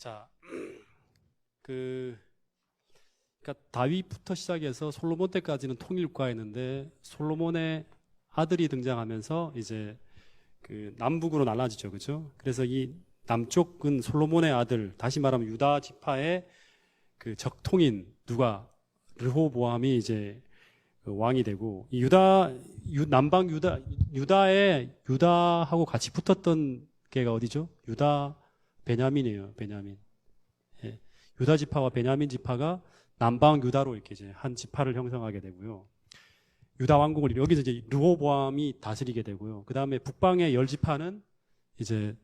자, 그러니까 다윗부터 시작해서 솔로몬 때까지는 통일국가였는데 솔로몬의 아들이 등장하면서 이제 그 남북으로 나눠지죠, 그죠? 그래서 이 남쪽은 솔로몬의 아들, 다시 말하면 유다 지파의 그 적통인 누가 르호보암이 이제 그 왕이 되고 이 남방 유다하고 같이 붙었던 게가 어디죠? 유다 베냐민이에요, 베냐민. 예. 유다 지파와 베냐민 지파가 남방 유다로 이렇게 이제 한 지파를 형성하게 되고요. 유다 왕국을 여기서 이제 르호보암이 다스리게 되고요. 그 다음에 북방의 열 지파는 이제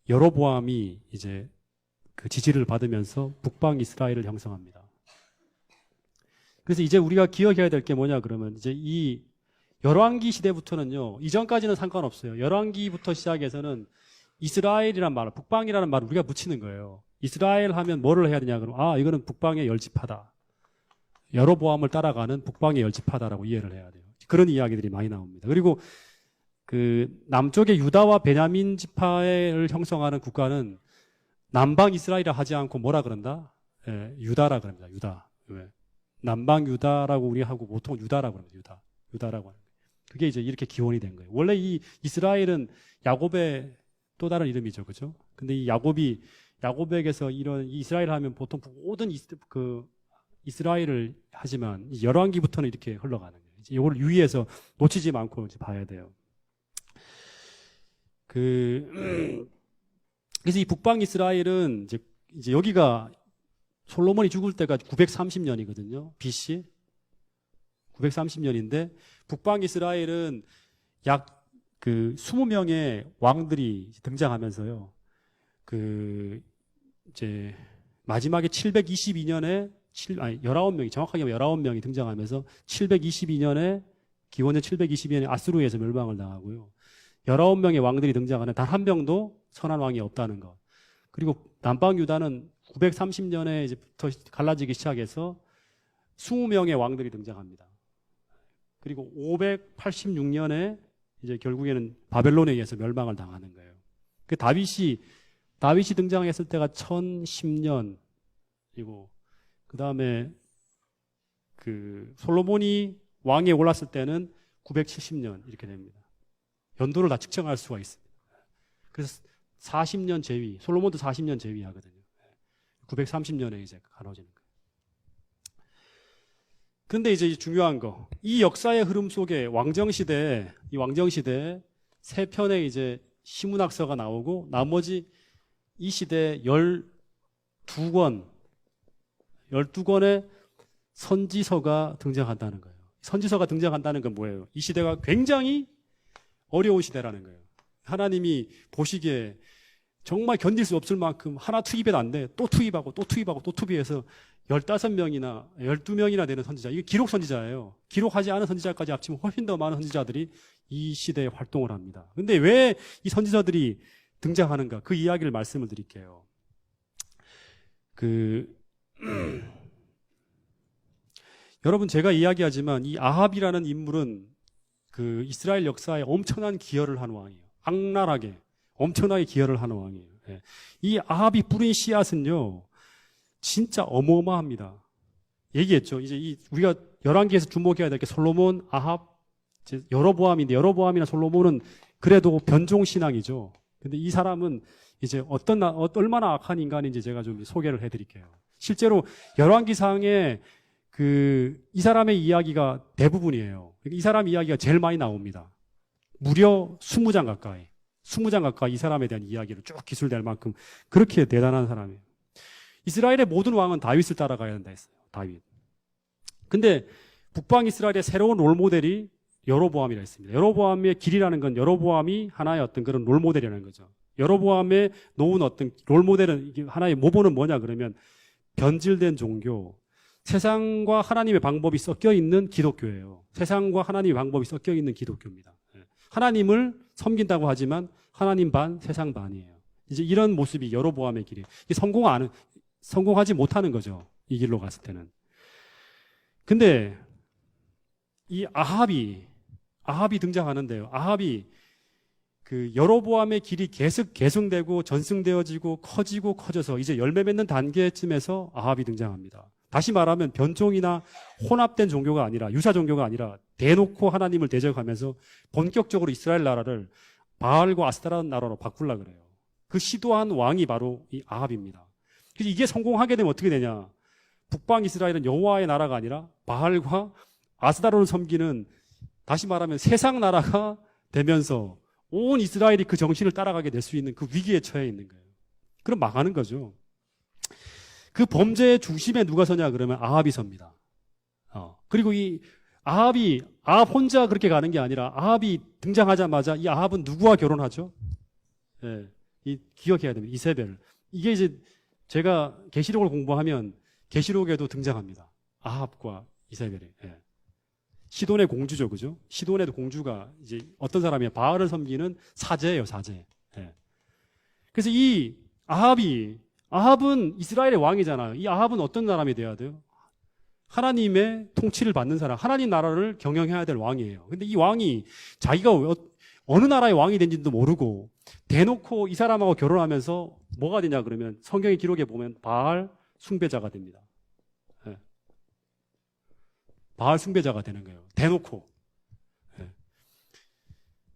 여로보암이 이제 그 지지를 받으면서 북방 이스라엘을 형성합니다. 그래서 이제 우리가 기억해야 될 게 뭐냐 그러면 이제 이 열왕기 시대부터는요, 이전까지는 상관없어요. 열왕기부터 시작해서는 이스라엘이란 말, 북방이라는 말을 우리가 붙이는 거예요. 이스라엘 하면 뭐를 해야 되냐 그러면 이거는 북방의 열 지파다. 여로보암을 따라가는 북방의 열 지파다라고 이해를 해야 돼요. 그런 이야기들이 많이 나옵니다. 그리고 그 남쪽의 유다와 베냐민 지파를 형성하는 국가는 남방 이스라엘이라 하지 않고 뭐라 그런다? 예, 유다라 그럽니다. 유다. 왜? 남방 유다라고 우리 하고 보통 유다라고 그럽니다. 유다라고 하는 거예요. 그게 이제 이렇게 기원이 된 거예요. 원래 이 이스라엘은 야곱의 또 다른 이름이죠, 그죠? 근데 이 야곱에게서 이런 이스라엘 하면 보통 모든 이스라엘을 하지만 열왕기부터는 이렇게 흘러가는 거예요. 이걸 유의해서 놓치지 않고 이제 봐야 돼요. 그래서 이 북방 이스라엘은 이제 여기가 솔로몬이 죽을 때가 930년이거든요. BC 930년인데 북방 이스라엘은 약 20명의 왕들이 등장하면서요. 이제 마지막에 722년에 19명이 정확하게 19명이 등장하면서 722년에 기원전 722년에 아수르에서 멸망을 당하고요. 19명의 왕들이 등장하는 단 한 명도 선한 왕이 없다는 것. 그리고 남방 유다는 930년에 이제부터 갈라지기 시작해서 20명의 왕들이 등장합니다. 그리고 586년에 이제 결국에는 바벨론에 의해서 멸망을 당하는 거예요. 그 다윗이 등장했을 때가 1010년이고 그 다음에 솔로몬이 왕에 올랐을 때는 970년 이렇게 됩니다. 연도를 다 측정할 수가 있습니다. 그래서 40년 제위, 솔로몬도 40년 제위하거든요. 930년에 이제 가로지는 거예요. 근데 이제 중요한 거, 이 역사의 흐름 속에 이 왕정시대 세 편의 이제 시문학서가 나오고 나머지 이 시대 12권의 선지서가 등장한다는 거예요. 선지서가 등장한다는 건 뭐예요? 이 시대가 굉장히 어려운 시대라는 거예요. 하나님이 보시기에 정말 견딜 수 없을 만큼 하나 투입해도 안 돼. 또 투입하고 또 투입하고 또 투입해서 15명이나 12명이나 되는 선지자. 이게 기록 선지자예요. 기록하지 않은 선지자까지 합치면 훨씬 더 많은 선지자들이 이 시대에 활동을 합니다. 근데 왜 이 선지자들이 등장하는가? 그 이야기를 말씀을 드릴게요. 여러분 제가 이야기하지만 이 아합이라는 인물은 이스라엘 역사에 엄청난 기여를 한 왕이에요. 악랄하게 엄청나게 기여를 하는 왕이에요. 예. 이 아합이 뿌린 씨앗은요, 진짜 어마어마합니다. 얘기했죠. 이제 우리가 열왕기에서 주목해야 될 게 솔로몬, 아합, 여로보암인데 여로보암이나 솔로몬은 그래도 변종 신앙이죠. 근데 이 사람은 이제 얼마나 악한 인간인지 제가 좀 소개를 해드릴게요. 실제로 열왕기상에 이 사람의 이야기가 대부분이에요. 이 사람 이야기가 제일 많이 나옵니다. 무려 20장 가까이 이 사람에 대한 이야기를 쭉 기술될 만큼 그렇게 대단한 사람이에요. 이스라엘의 모든 왕은 다윗을 따라가야 한다 했어요. 다윗. 근데 북방 이스라엘의 새로운 롤모델이 여로보암이라 했습니다. 여로보암의 길이라는 건 여로보암이 하나의 어떤 그런 롤모델이라는 거죠. 여로보암의 놓은 어떤 롤모델은 하나의 모본은 뭐냐 그러면 변질된 종교, 세상과 하나님의 방법이 섞여 있는 기독교예요. 세상과 하나님의 방법이 섞여 있는 기독교입니다. 하나님을 섬긴다고 하지만 하나님 반, 세상 반이에요. 이제 이런 모습이 여로보암의 길이에요. 성공하지 못하는 거죠. 이 길로 갔을 때는. 근데 이 아합이 등장하는데요. 아합이 그 여로보암의 길이 계속 계승되고 전승되어지고 커져서 이제 열매 맺는 단계쯤에서 아합이 등장합니다. 다시 말하면 변종이나 혼합된 종교가 아니라 유사 종교가 아니라 대놓고 하나님을 대적하면서 본격적으로 이스라엘 나라를 바알과 아스타라는 나라로 바꾸려고 그래요. 그 시도한 왕이 바로 이 아합입니다. 그래서 이게 성공하게 되면 어떻게 되냐? 북방 이스라엘은 여호와의 나라가 아니라 바알과 아스타라를 섬기는, 다시 말하면 세상 나라가 되면서 온 이스라엘이 그 정신을 따라가게 될 수 있는 그 위기에 처해 있는 거예요. 그럼 망하는 거죠. 그 범죄의 중심에 누가 서냐 그러면 아합이 섭니다. 그리고 이 아합 혼자 그렇게 가는 게 아니라 아합이 등장하자마자 이 아합은 누구와 결혼하죠? 예, 기억해야 됩니다. 이세벨. 이게 이제 제가 계시록을 공부하면 계시록에도 등장합니다. 아합과 이세벨이. 예. 시돈의 공주죠, 그죠? 시돈의 공주가 이제 어떤 사람이에요? 바알을 섬기는 사제예요, 사제. 예. 그래서 이 아합은 이스라엘의 왕이잖아요. 이 아합은 어떤 사람이 돼야 돼요? 하나님의 통치를 받는 사람, 하나님 나라를 경영해야 될 왕이에요. 근데 이 왕이 자기가 어느 나라의 왕이 된지도 모르고 대놓고 이 사람하고 결혼하면서 뭐가 되냐 그러면 성경의 기록에 보면 바알 숭배자가 됩니다. 예. 바알 숭배자가 되는 거예요. 대놓고. 예.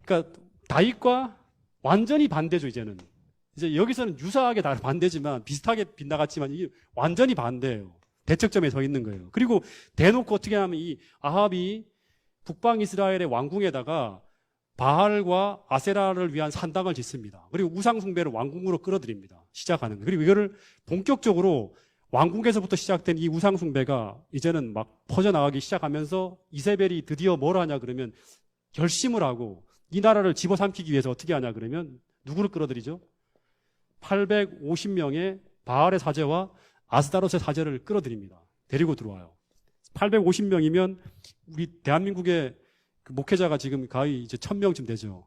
그러니까 다윗과 완전히 반대죠, 이제는. 이제 여기서는 유사하게 다 반대지만 비슷하게 빗나갔지만 이게 완전히 반대예요. 대척점에 서 있는 거예요. 그리고 대놓고 어떻게 하면 이 아합이 북방 이스라엘의 왕궁에다가 바알과 아세라를 위한 산당을 짓습니다. 그리고 우상 숭배를 왕궁으로 끌어들입니다. 시작하는 거예요. 그리고 이거를 본격적으로 왕궁에서부터 시작된 이 우상 숭배가 이제는 막 퍼져나가기 시작하면서 이세벨이 드디어 뭘 하냐 그러면 결심을 하고 이 나라를 집어삼키기 위해서 어떻게 하냐 그러면 누구를 끌어들이죠? 850명의 바알의 사제와 아스타롯의 사제를 끌어들입니다. 데리고 들어와요. 850명이면 우리 대한민국의 그 목회자가 지금 거의 이제 1000명쯤 되죠.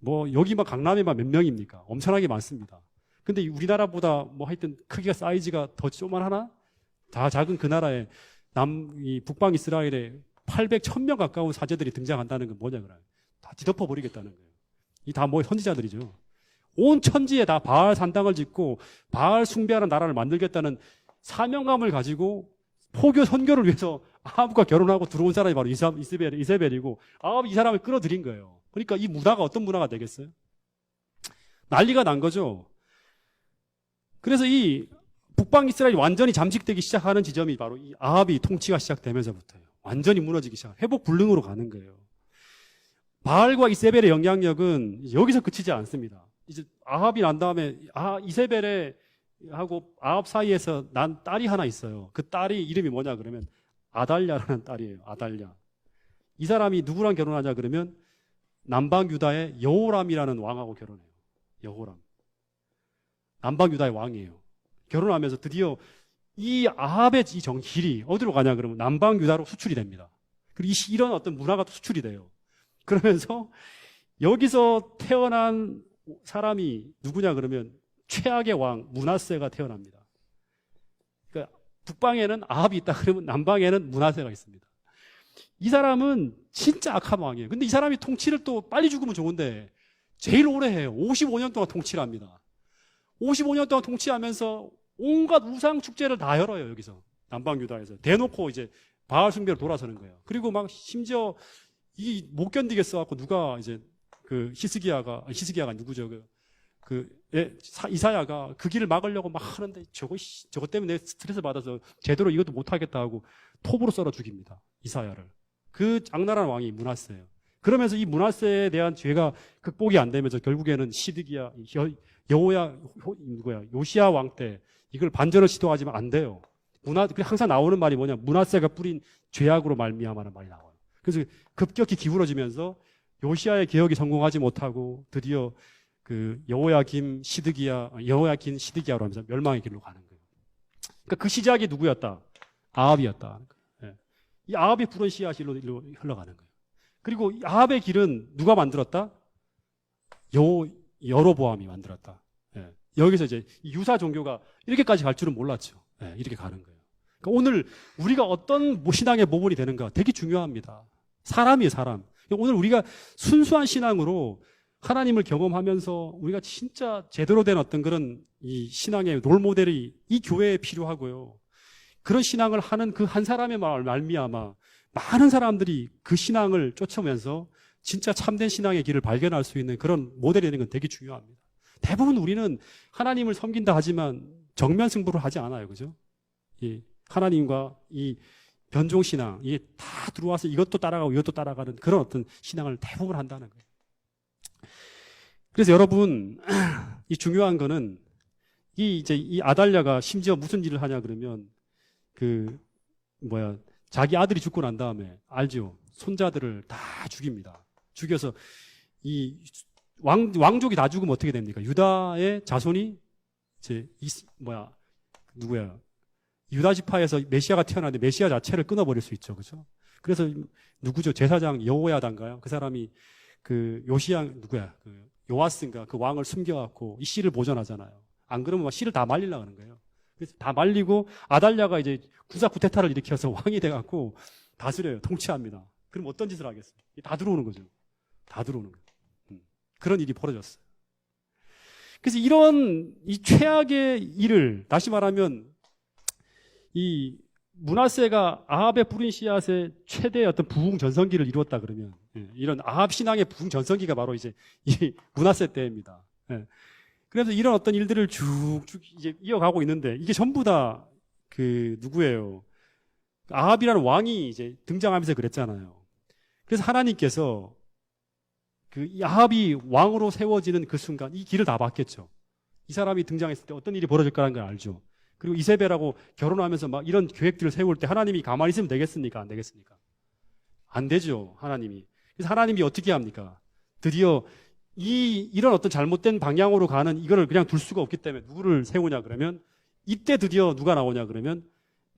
뭐 여기만 강남에만 몇 명입니까? 엄청나게 많습니다. 근데 우리나라보다 뭐 하여튼 크기가 사이즈가 더 조만하나? 다 작은 그 나라에 이 북방 이스라엘에 800, 1000명 가까운 사제들이 등장한다는 건 뭐냐 그래요. 다 뒤덮어 버리겠다는 거예요. 이 다 뭐 선지자들이죠. 온 천지에 다 바알 산당을 짓고 바알 숭배하는 나라를 만들겠다는 사명감을 가지고 포교 선교를 위해서 아합과 결혼하고 들어온 사람이 바로 이세벨이고 아합이 이 사람을 끌어들인 거예요. 그러니까 이 문화가 어떤 문화가 되겠어요? 난리가 난 거죠. 그래서 이 북방 이스라엘이 완전히 잠식되기 시작하는 지점이 바로 이 아합이 통치가 시작되면서부터예요. 완전히 무너지기 시작, 회복 불능으로 가는 거예요. 바알과 이세벨의 영향력은 여기서 그치지 않습니다. 이제 아합이 난 다음에 이세벨의 하고 아합 사이에서 난 딸이 하나 있어요. 그 딸이 이름이 뭐냐 그러면 아달랴라는 딸이에요. 아달랴. 이 사람이 누구랑 결혼하냐 그러면 남방 유다의 여호람이라는 왕하고 결혼해요. 여호람. 남방 유다의 왕이에요. 결혼하면서 드디어 이 아합의 이 길이 어디로 가냐 그러면 남방 유다로 수출이 됩니다. 그리고 이런 어떤 문화가 수출이 돼요. 그러면서 여기서 태어난 사람이 누구냐 그러면 최악의 왕 므낫세가 태어납니다. 그러니까 북방에는 아합이 있다 그러면 남방에는 므낫세가 있습니다. 이 사람은 진짜 악한 왕이에요. 근데 이 사람이 통치를 또 빨리 죽으면 좋은데 제일 오래 해요. 55년 동안 통치를 합니다. 55년 동안 통치하면서 온갖 우상 축제를 다 열어요. 여기서 남방 유다에서 대놓고 이제 바알 숭배로 돌아서는 거예요. 그리고 막 심지어 이 못 견디겠어 갖고 누가 이제 그 히스기야가 누구죠? 이사야가 그 길을 막으려고 막 하는데 저것 때문에 내 스트레스 받아서 제대로 이것도 못 하겠다 하고 톱으로 썰어 죽입니다. 이사야를. 그 악랄한 왕이 므낫세예요. 그러면서 이 므낫세에 대한 죄가 극복이 안 되면서 결국에는 시드기야 요시야 왕 때 이걸 반전을 시도하지만 안 돼요. 항상 나오는 말이 뭐냐? 므낫세가 뿌린 죄악으로 말미암아라는 말이 나와요. 그래서 급격히 기울어지면서 요시야의 개혁이 성공하지 못하고 드디어 그 여호야긴 시드기야로 하면서 멸망의 길로 가는 거예요. 그러니까 그 시작이 누구였다? 아합이었다. 예. 이 아합이 부른 씨앗이 일로 흘러가는 거예요. 그리고 이 아합의 길은 누가 만들었다? 여로보암이 만들었다. 예. 여기서 이제 유사 종교가 이렇게까지 갈 줄은 몰랐죠. 예. 이렇게 가는 거예요. 그러니까 오늘 우리가 어떤 신앙의 모범이 되는가 되게 중요합니다. 사람이에요, 사람. 오늘 우리가 순수한 신앙으로 하나님을 경험하면서 우리가 진짜 제대로 된 어떤 그런 이 신앙의 롤모델이 이 교회에 필요하고요. 그런 신앙을 하는 그 한 사람의 말미암아 많은 사람들이 그 신앙을 쫓으면서 진짜 참된 신앙의 길을 발견할 수 있는 그런 모델이 되는 건 되게 중요합니다. 대부분 우리는 하나님을 섬긴다 하지만 정면 승부를 하지 않아요. 그죠? 이 하나님과 이 변종신앙, 이게 다 들어와서 이것도 따라가고 이것도 따라가는 그런 어떤 신앙을 대부분 한다는 거예요. 그래서 여러분, 이 중요한 거는 이 아달랴가 심지어 무슨 일을 하냐 그러면 자기 아들이 죽고 난 다음에 알죠? 손자들을 다 죽입니다. 죽여서 이 왕족이 다 죽으면 어떻게 됩니까? 유다의 자손이 유다 지파에서 메시아가 태어나는데 메시아 자체를 끊어버릴 수 있죠. 그죠? 그래서 누구죠? 제사장 여호야다인가요? 그 사람이 요아스인가 그 왕을 숨겨갖고 이 씨를 보존하잖아요. 안 그러면 막 씨를 다 말리려고 하는 거예요. 그래서 다 말리고 아달랴가 이제 군사 쿠데타를 일으켜서 왕이 돼갖고 다스려요. 통치합니다. 그럼 어떤 짓을 하겠어요? 다 들어오는 거죠. 다 들어오는 거예요. 그런 일이 벌어졌어요. 그래서 이런 이 최악의 일을 다시 말하면 이 므낫세가 아합의 뿌린 씨앗의 최대의 어떤 부흥 전성기를 이루었다 그러면 이런 아합 신앙의 부흥 전성기가 바로 이제 이 므낫세 때입니다. 그래서 이런 어떤 일들을 쭉쭉 이제 이어가고 있는데 이게 전부 다 누구예요? 아합이라는 왕이 이제 등장하면서 그랬잖아요. 그래서 하나님께서 이 아합이 왕으로 세워지는 그 순간 이 길을 다 봤겠죠. 이 사람이 등장했을 때 어떤 일이 벌어질 거라는 걸 알죠. 그리고 이세벨하고 결혼하면서 막 이런 계획들을 세울 때 하나님이 가만히 있으면 되겠습니까? 안 되겠습니까? 안 되죠, 하나님이. 그래서 하나님이 어떻게 합니까? 드디어 이런 어떤 잘못된 방향으로 가는 이거를 그냥 둘 수가 없기 때문에 누구를 세우냐 그러면 이때 드디어 누가 나오냐 그러면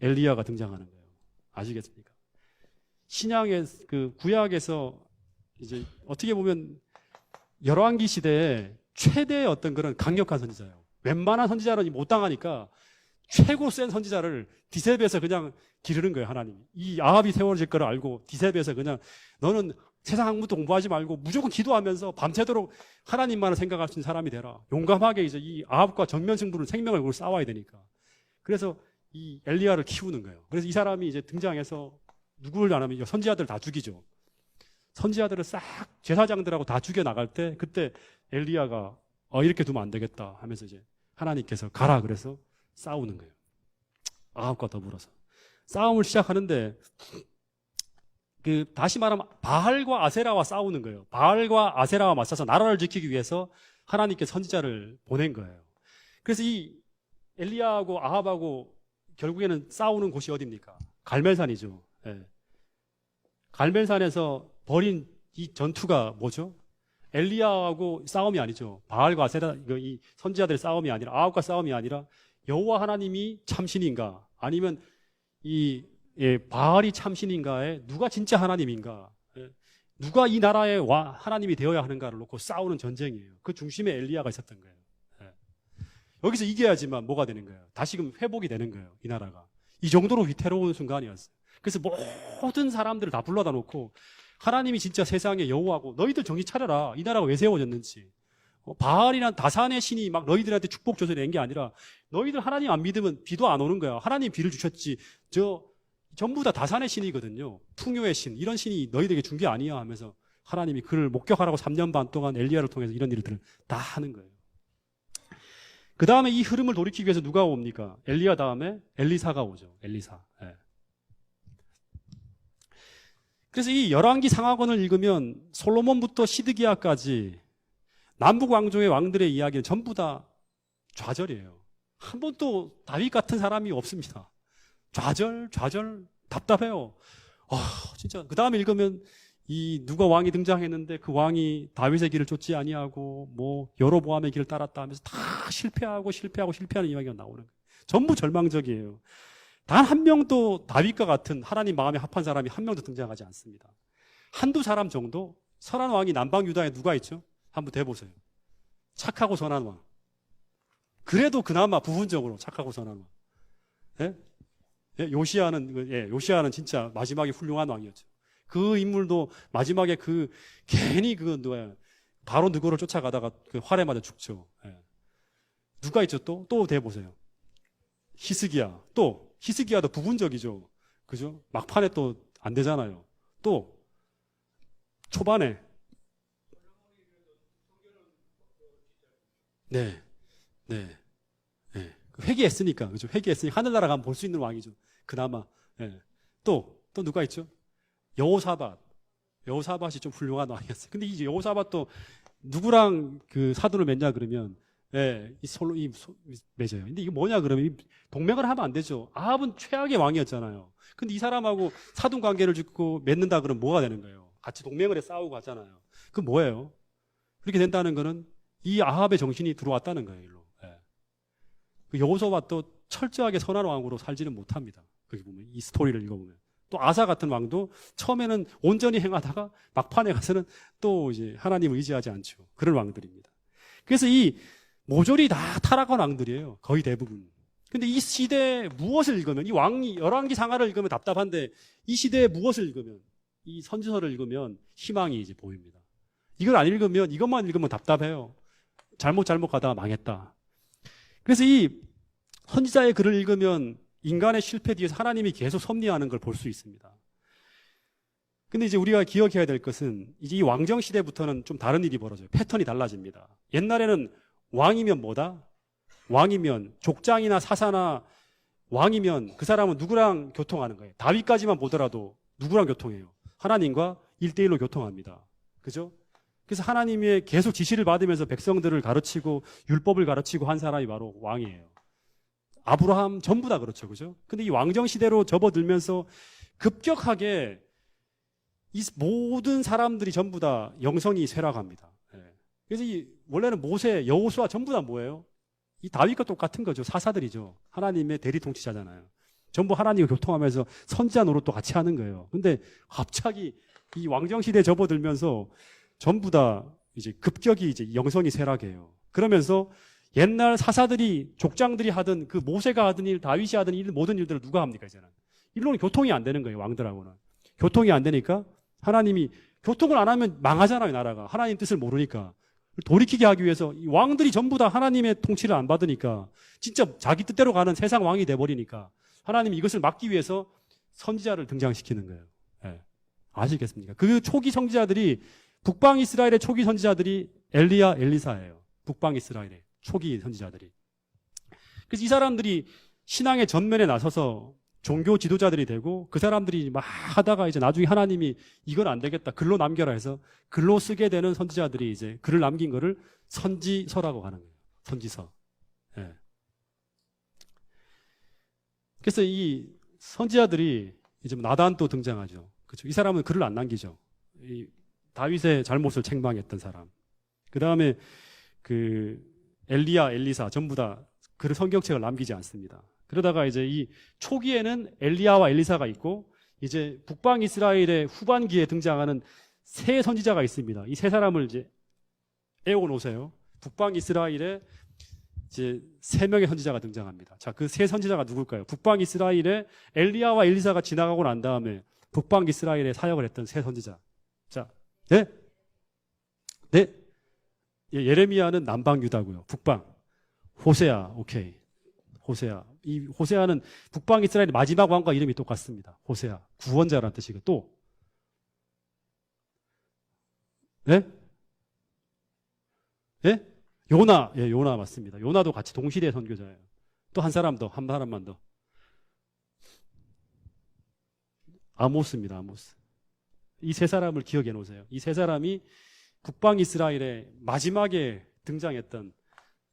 엘리야가 등장하는 거예요. 아시겠습니까? 신약의 구약에서 이제 어떻게 보면 열왕기 시대에 최대의 어떤 그런 강력한 선지자예요. 웬만한 선지자는 못 당하니까 최고 센 선지자를 디셉에서 그냥 기르는 거예요, 하나님이. 이 아합이 세워질 거를 알고 디셉에서 그냥 너는 세상 아무것도 공부하지 말고 무조건 기도하면서 밤새도록 하나님만을 생각할 수 있는 사람이 되라. 용감하게 이제 이 아합과 정면 승부를 생명을 걸고 싸워야 되니까. 그래서 이 엘리야를 키우는 거예요. 그래서 이 사람이 이제 등장해서 누구를 안 하면 선지자들 다 죽이죠. 선지자들을 싹 제사장들하고 다 죽여 나갈 때 그때 엘리야가 이렇게 두면 안 되겠다 하면서 이제 하나님께서 가라 그래서 싸우는 거예요. 아합과 더불어서 싸움을 시작하는데 다시 말하면 바알과 아세라와 싸우는 거예요. 바알과 아세라와 맞서서 나라를 지키기 위해서 하나님께 선지자를 보낸 거예요. 그래서 이 엘리야하고 아합하고 결국에는 싸우는 곳이 어디입니까? 갈멜산이죠. 예. 갈멜산에서 벌인 이 전투가 뭐죠? 엘리야하고 싸움이 아니죠. 바알과 아세라 이 선지자들의 싸움이 아니라 아합과 싸움이 아니라 여호와 하나님이 참신인가 아니면 바알이 참신인가에 누가 진짜 하나님인가 누가 이 나라의 하나님이 되어야 하는가를 놓고 싸우는 전쟁이에요. 그 중심에 엘리야가 있었던 거예요. 여기서 이겨야지만 뭐가 되는 거예요? 다시금 회복이 되는 거예요. 이 나라가. 이 정도로 위태로운 순간이었어요. 그래서 모든 사람들을 다 불러다 놓고 하나님이 진짜 세상의 여호와고 너희들 정신 차려라. 이 나라가 왜 세워졌는지. 바알이란 다산의 신이 막 너희들한테 축복 줘서 낸 게 아니라 너희들 하나님 안 믿으면 비도 안 오는 거야. 하나님 비를 주셨지. 전부 다 다산의 신이거든요. 풍요의 신. 이런 신이 너희들에게 준 게 아니야 하면서 하나님이 그를 목격하라고 3년 반 동안 엘리야를 통해서 이런 일들을 다 하는 거예요. 그 다음에 이 흐름을 돌이키기 위해서 누가 옵니까? 엘리야 다음에 엘리사가 오죠. 엘리사. 예. 그래서 이 열왕기 상하권을 읽으면 솔로몬부터 시드기야까지 남북 왕조의 왕들의 이야기는 전부 다 좌절이에요. 한 번도 다윗 같은 사람이 없습니다. 좌절, 답답해요. 진짜. 그 다음에 읽으면 누가 왕이 등장했는데 그 왕이 다윗의 길을 쫓지 아니하고 여로보암의 길을 따랐다 하면서 다 실패하는 이야기가 나오는 거예요. 전부 절망적이에요. 단 한 명도 다윗과 같은 하나님 마음에 합한 사람이 한 명도 등장하지 않습니다. 한두 사람 정도 선한 왕이 남방 유다에 누가 있죠? 한번 대보세요. 착하고 선한 왕. 그래도 그나마 부분적으로 착하고 선한 왕. 예? 요시야는 진짜 마지막에 훌륭한 왕이었죠. 그 인물도 마지막에 괜히 바로 느고를 쫓아가다가 그 활에 맞아 죽죠. 예. 누가 있죠 또? 또 대보세요. 히스기야. 또 히스기야도 부분적이죠. 그죠? 막판에 또 안 되잖아요. 또 초반에 네, 네, 네. 회개했으니까 그죠? 회개했으니 하늘나라 가면 볼 수 있는 왕이죠. 그나마. 예. 또 누가 있죠? 여호사밧. 여호사밧이 좀 훌륭한 왕이었어요. 근데 이 여호사밧도 누구랑 그 사돈을 맺냐 그러면 맺어요. 근데 이게 뭐냐 그러면 동맹을 하면 안 되죠. 아합은 최악의 왕이었잖아요. 근데 이 사람하고 사돈 관계를 짓고 맺는다 그러면 뭐가 되는 거예요? 같이 동맹을 해 싸우고 하잖아요. 그 뭐예요? 그렇게 된다는 거는 이 아합의 정신이 들어왔다는 거예요. 일로. 예. 그 여호사밧도 철저하게 선한 왕으로 살지는 못합니다. 거기 보면 이 스토리를 읽어보면. 또 아사 같은 왕도 처음에는 온전히 행하다가 막판에 가서는 또 이제 하나님을 의지하지 않죠. 그런 왕들입니다. 그래서 이 모조리 다 타락한 왕들이에요. 거의 대부분. 근데 이 시대에 무엇을 읽으면 이 왕이 열왕기 상하를 읽으면 답답한데 이 시대에 무엇을 읽으면 이 선지서를 읽으면 희망이 이제 보입니다. 이걸 안 읽으면 이것만 읽으면 답답해요. 잘못 가다가 망했다. 그래서 이 선지자의 글을 읽으면 인간의 실패 뒤에서 하나님이 계속 섭리하는 걸 볼 수 있습니다. 근데 이제 우리가 기억해야 될 것은 이제 이 왕정 시대부터는 좀 다른 일이 벌어져요. 패턴이 달라집니다. 옛날에는 왕이면 뭐다? 왕이면 족장이나 사사나 왕이면 그 사람은 누구랑 교통하는 거예요? 다윗까지만 보더라도 누구랑 교통해요? 하나님과 1대1로 교통합니다. 그죠? 그래서 하나님의 계속 지시를 받으면서 백성들을 가르치고 율법을 가르치고 한 사람이 바로 왕이에요. 아브라함 전부 다 그렇죠. 그죠? 근데 이 왕정 시대로 접어들면서 급격하게 이 모든 사람들이 전부 다 영성이 쇠락합니다. 그래서 원래는 모세, 여호수아 전부 다 뭐예요? 이 다윗과 똑같은 거죠. 사사들이죠. 하나님의 대리 통치자잖아요. 전부 하나님과 교통하면서 선지자 노릇도 같이 하는 거예요. 근데 갑자기 이 왕정 시대에 접어들면서 전부 다 이제 급격히 이제 영성이 쇠락해요. 그러면서 옛날 사사들이 족장들이 하던 그 모세가 하던 일, 다윗이 하던 일, 모든 일들을 누가 합니까 이제는? 일로는 교통이 안 되는 거예요. 왕들하고는 교통이 안 되니까 하나님이 교통을 안 하면 망하잖아요. 나라가 하나님 뜻을 모르니까 돌이키게 하기 위해서 이 왕들이 전부 다 하나님의 통치를 안 받으니까 진짜 자기 뜻대로 가는 세상 왕이 돼버리니까 하나님이 이것을 막기 위해서 선지자를 등장시키는 거예요. 네. 아시겠습니까? 그 초기 선지자들이 북방 이스라엘의 초기 선지자들이 엘리야, 엘리사예요. 북방 이스라엘의 초기 선지자들이. 그래서 이 사람들이 신앙의 전면에 나서서 종교 지도자들이 되고 그 사람들이 막 하다가 이제 나중에 하나님이 이건 안 되겠다. 글로 남겨라 해서 글로 쓰게 되는 선지자들이 이제 글을 남긴 거를 선지서라고 하는 거예요. 선지서. 예. 그래서 이 선지자들이 이제 나단도 등장하죠. 그렇죠. 이 사람은 글을 안 남기죠. 이 다윗의 잘못을 책망했던 사람. 그 다음에 그 엘리야, 엘리사 전부 다 그 성경책을 남기지 않습니다. 그러다가 이제 이 초기에는 엘리야와 엘리사가 있고 이제 북방 이스라엘의 후반기에 등장하는 세 선지자가 있습니다. 이 세 사람을 이제 에워 놓으세요. 북방 이스라엘에 이제 세 명의 선지자가 등장합니다. 자, 그 세 선지자가 누굴까요? 북방 이스라엘에 엘리야와 엘리사가 지나가고 난 다음에 북방 이스라엘에 사역을 했던 세 선지자. 자, 네? 네? 예, 예레미야는 남방 유다고요. 북방. 호세아, 오케이. 호세아. 이 호세아는 북방 이스라엘의 마지막 왕과 이름이 똑같습니다. 호세아. 구원자라는 뜻이고 또. 네? 예? 요나. 예, 요나 맞습니다. 요나도 같이 동시대 선교자예요. 또 한 사람 더, 한 사람만 더. 아모스입니다, 아모스. 이 세 사람을 기억해 놓으세요. 이 세 사람이 북방 이스라엘의 마지막에 등장했던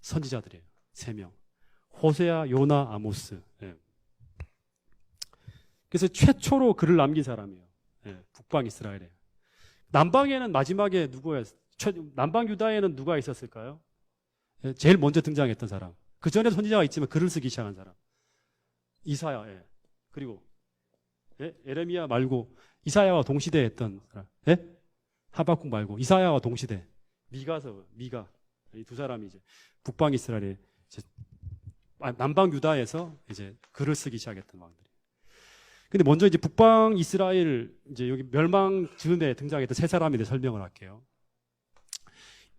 선지자들이에요. 세 명. 호세아, 요나, 아모스. 예. 그래서 최초로 글을 남긴 사람이에요. 예, 북방 이스라엘에. 남방에는 마지막에 누구예요? 남방 유다에는 누가 있었을까요? 예, 제일 먼저 등장했던 사람. 그 전에도 선지자가 있지만 글을 쓰기 시작한 사람. 이사야. 예. 그리고 예? 에레미야 말고 이사야와 동시대에 했던 사람. 예? 하박국 말고 이사야와 동시대. 미가. 이 두 사람이 이제 북방 이스라엘에 남방 유다에서 이제 글을 쓰기 시작했던 왕들이. 근데 먼저 이제 북방 이스라엘 이제 여기 멸망 즈음에 등장했던 세 사람에 대해 설명을 할게요.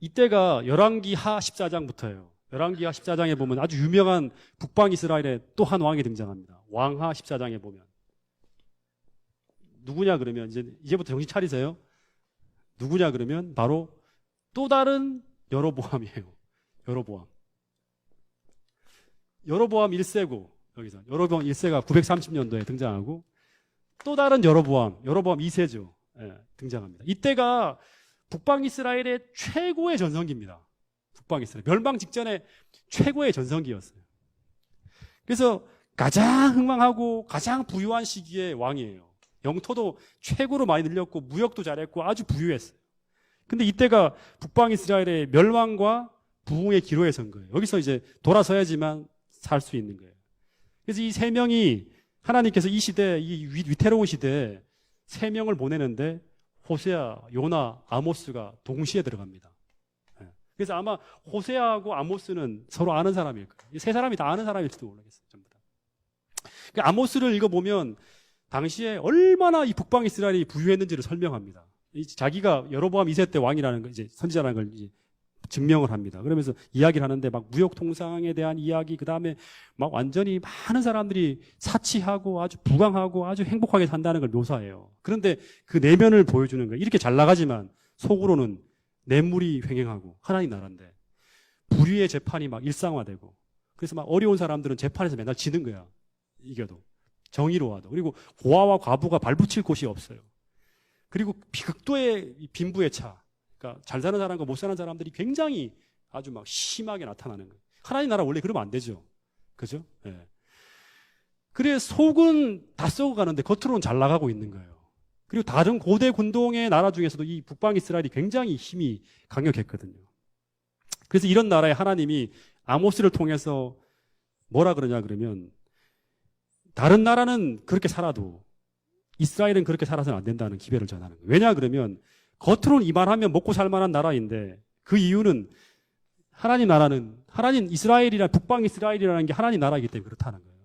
이때가 열왕기하 14장부터예요. 열왕기하 14장에 보면 아주 유명한 북방 이스라엘의 또 한 왕이 등장합니다. 왕하 14장에 보면 누구냐 그러면 이제부터 정신 차리세요. 누구냐 그러면 바로 또 다른 여로보암이에요. 여로보암. 여로보암 1세고 여기서 여로보암 1세가 930년도에 등장하고 또 다른 여로보암 2세죠. 예, 등장합니다. 이때가 북방 이스라엘의 최고의 전성기입니다. 북방 이스라엘 멸망 직전에 최고의 전성기였어요. 그래서 가장 흥망하고 가장 부유한 시기의 왕이에요. 영토도 최고로 많이 늘렸고 무역도 잘했고 아주 부유했어요. 근데 이때가 북방 이스라엘의 멸망과 부흥의 기로에 선 거예요. 여기서 이제 돌아서야지만 살 수 있는 거예요. 그래서 이 세 명이 하나님께서 이 시대, 이 위태로운 시대에 세 명을 보내는데 호세아, 요나, 아모스가 동시에 들어갑니다. 그래서 아마 호세아하고 아모스는 서로 아는 사람일 거예요. 이 세 사람이 다 아는 사람일지도 모르겠어요. 전부 다. 그러니까 아모스를 읽어보면 당시에 얼마나 이 북방 이스라엘이 부유했는지를 설명합니다. 자기가 여로보암 2세 때 왕이라는 걸 이제 선지자라는 걸 이제 증명을 합니다. 그러면서 이야기를 하는데 막 무역 통상에 대한 이야기, 그 다음에 막 완전히 많은 사람들이 사치하고 아주 부강하고 아주 행복하게 산다는 걸 묘사해요. 그런데 그 내면을 보여주는 거예요. 이렇게 잘 나가지만 속으로는 뇌물이 횡행하고 하나님 나라인데 불의의 재판이 막 일상화되고 그래서 막 어려운 사람들은 재판에서 맨날 지는 거야. 이겨도. 정의로워도. 그리고 고아와 과부가 발붙일 곳이 없어요. 그리고 극도의 빈부의 차. 그러니까 잘 사는 사람과 못 사는 사람들이 굉장히 아주 막 심하게 나타나는 거예요. 하나님 나라 원래 그러면 안 되죠. 그죠? 예. 그래 속은 다 썩어가는데 겉으로는 잘 나가고 있는 거예요. 그리고 다른 고대 군동의 나라 중에서도 이 북방 이스라엘이 굉장히 힘이 강력했거든요. 그래서 이런 나라에 하나님이 아모스를 통해서 뭐라 그러냐 그러면 다른 나라는 그렇게 살아도 이스라엘은 그렇게 살아서는 안 된다는 기별을 전하는 거예요. 왜냐 그러면 겉으로는 이만하면 먹고 살만한 나라인데 그 이유는 하나님 나라는 하나님 이스라엘이라 북방 이스라엘이라는 게 하나님 나라이기 때문에 그렇다는 거예요.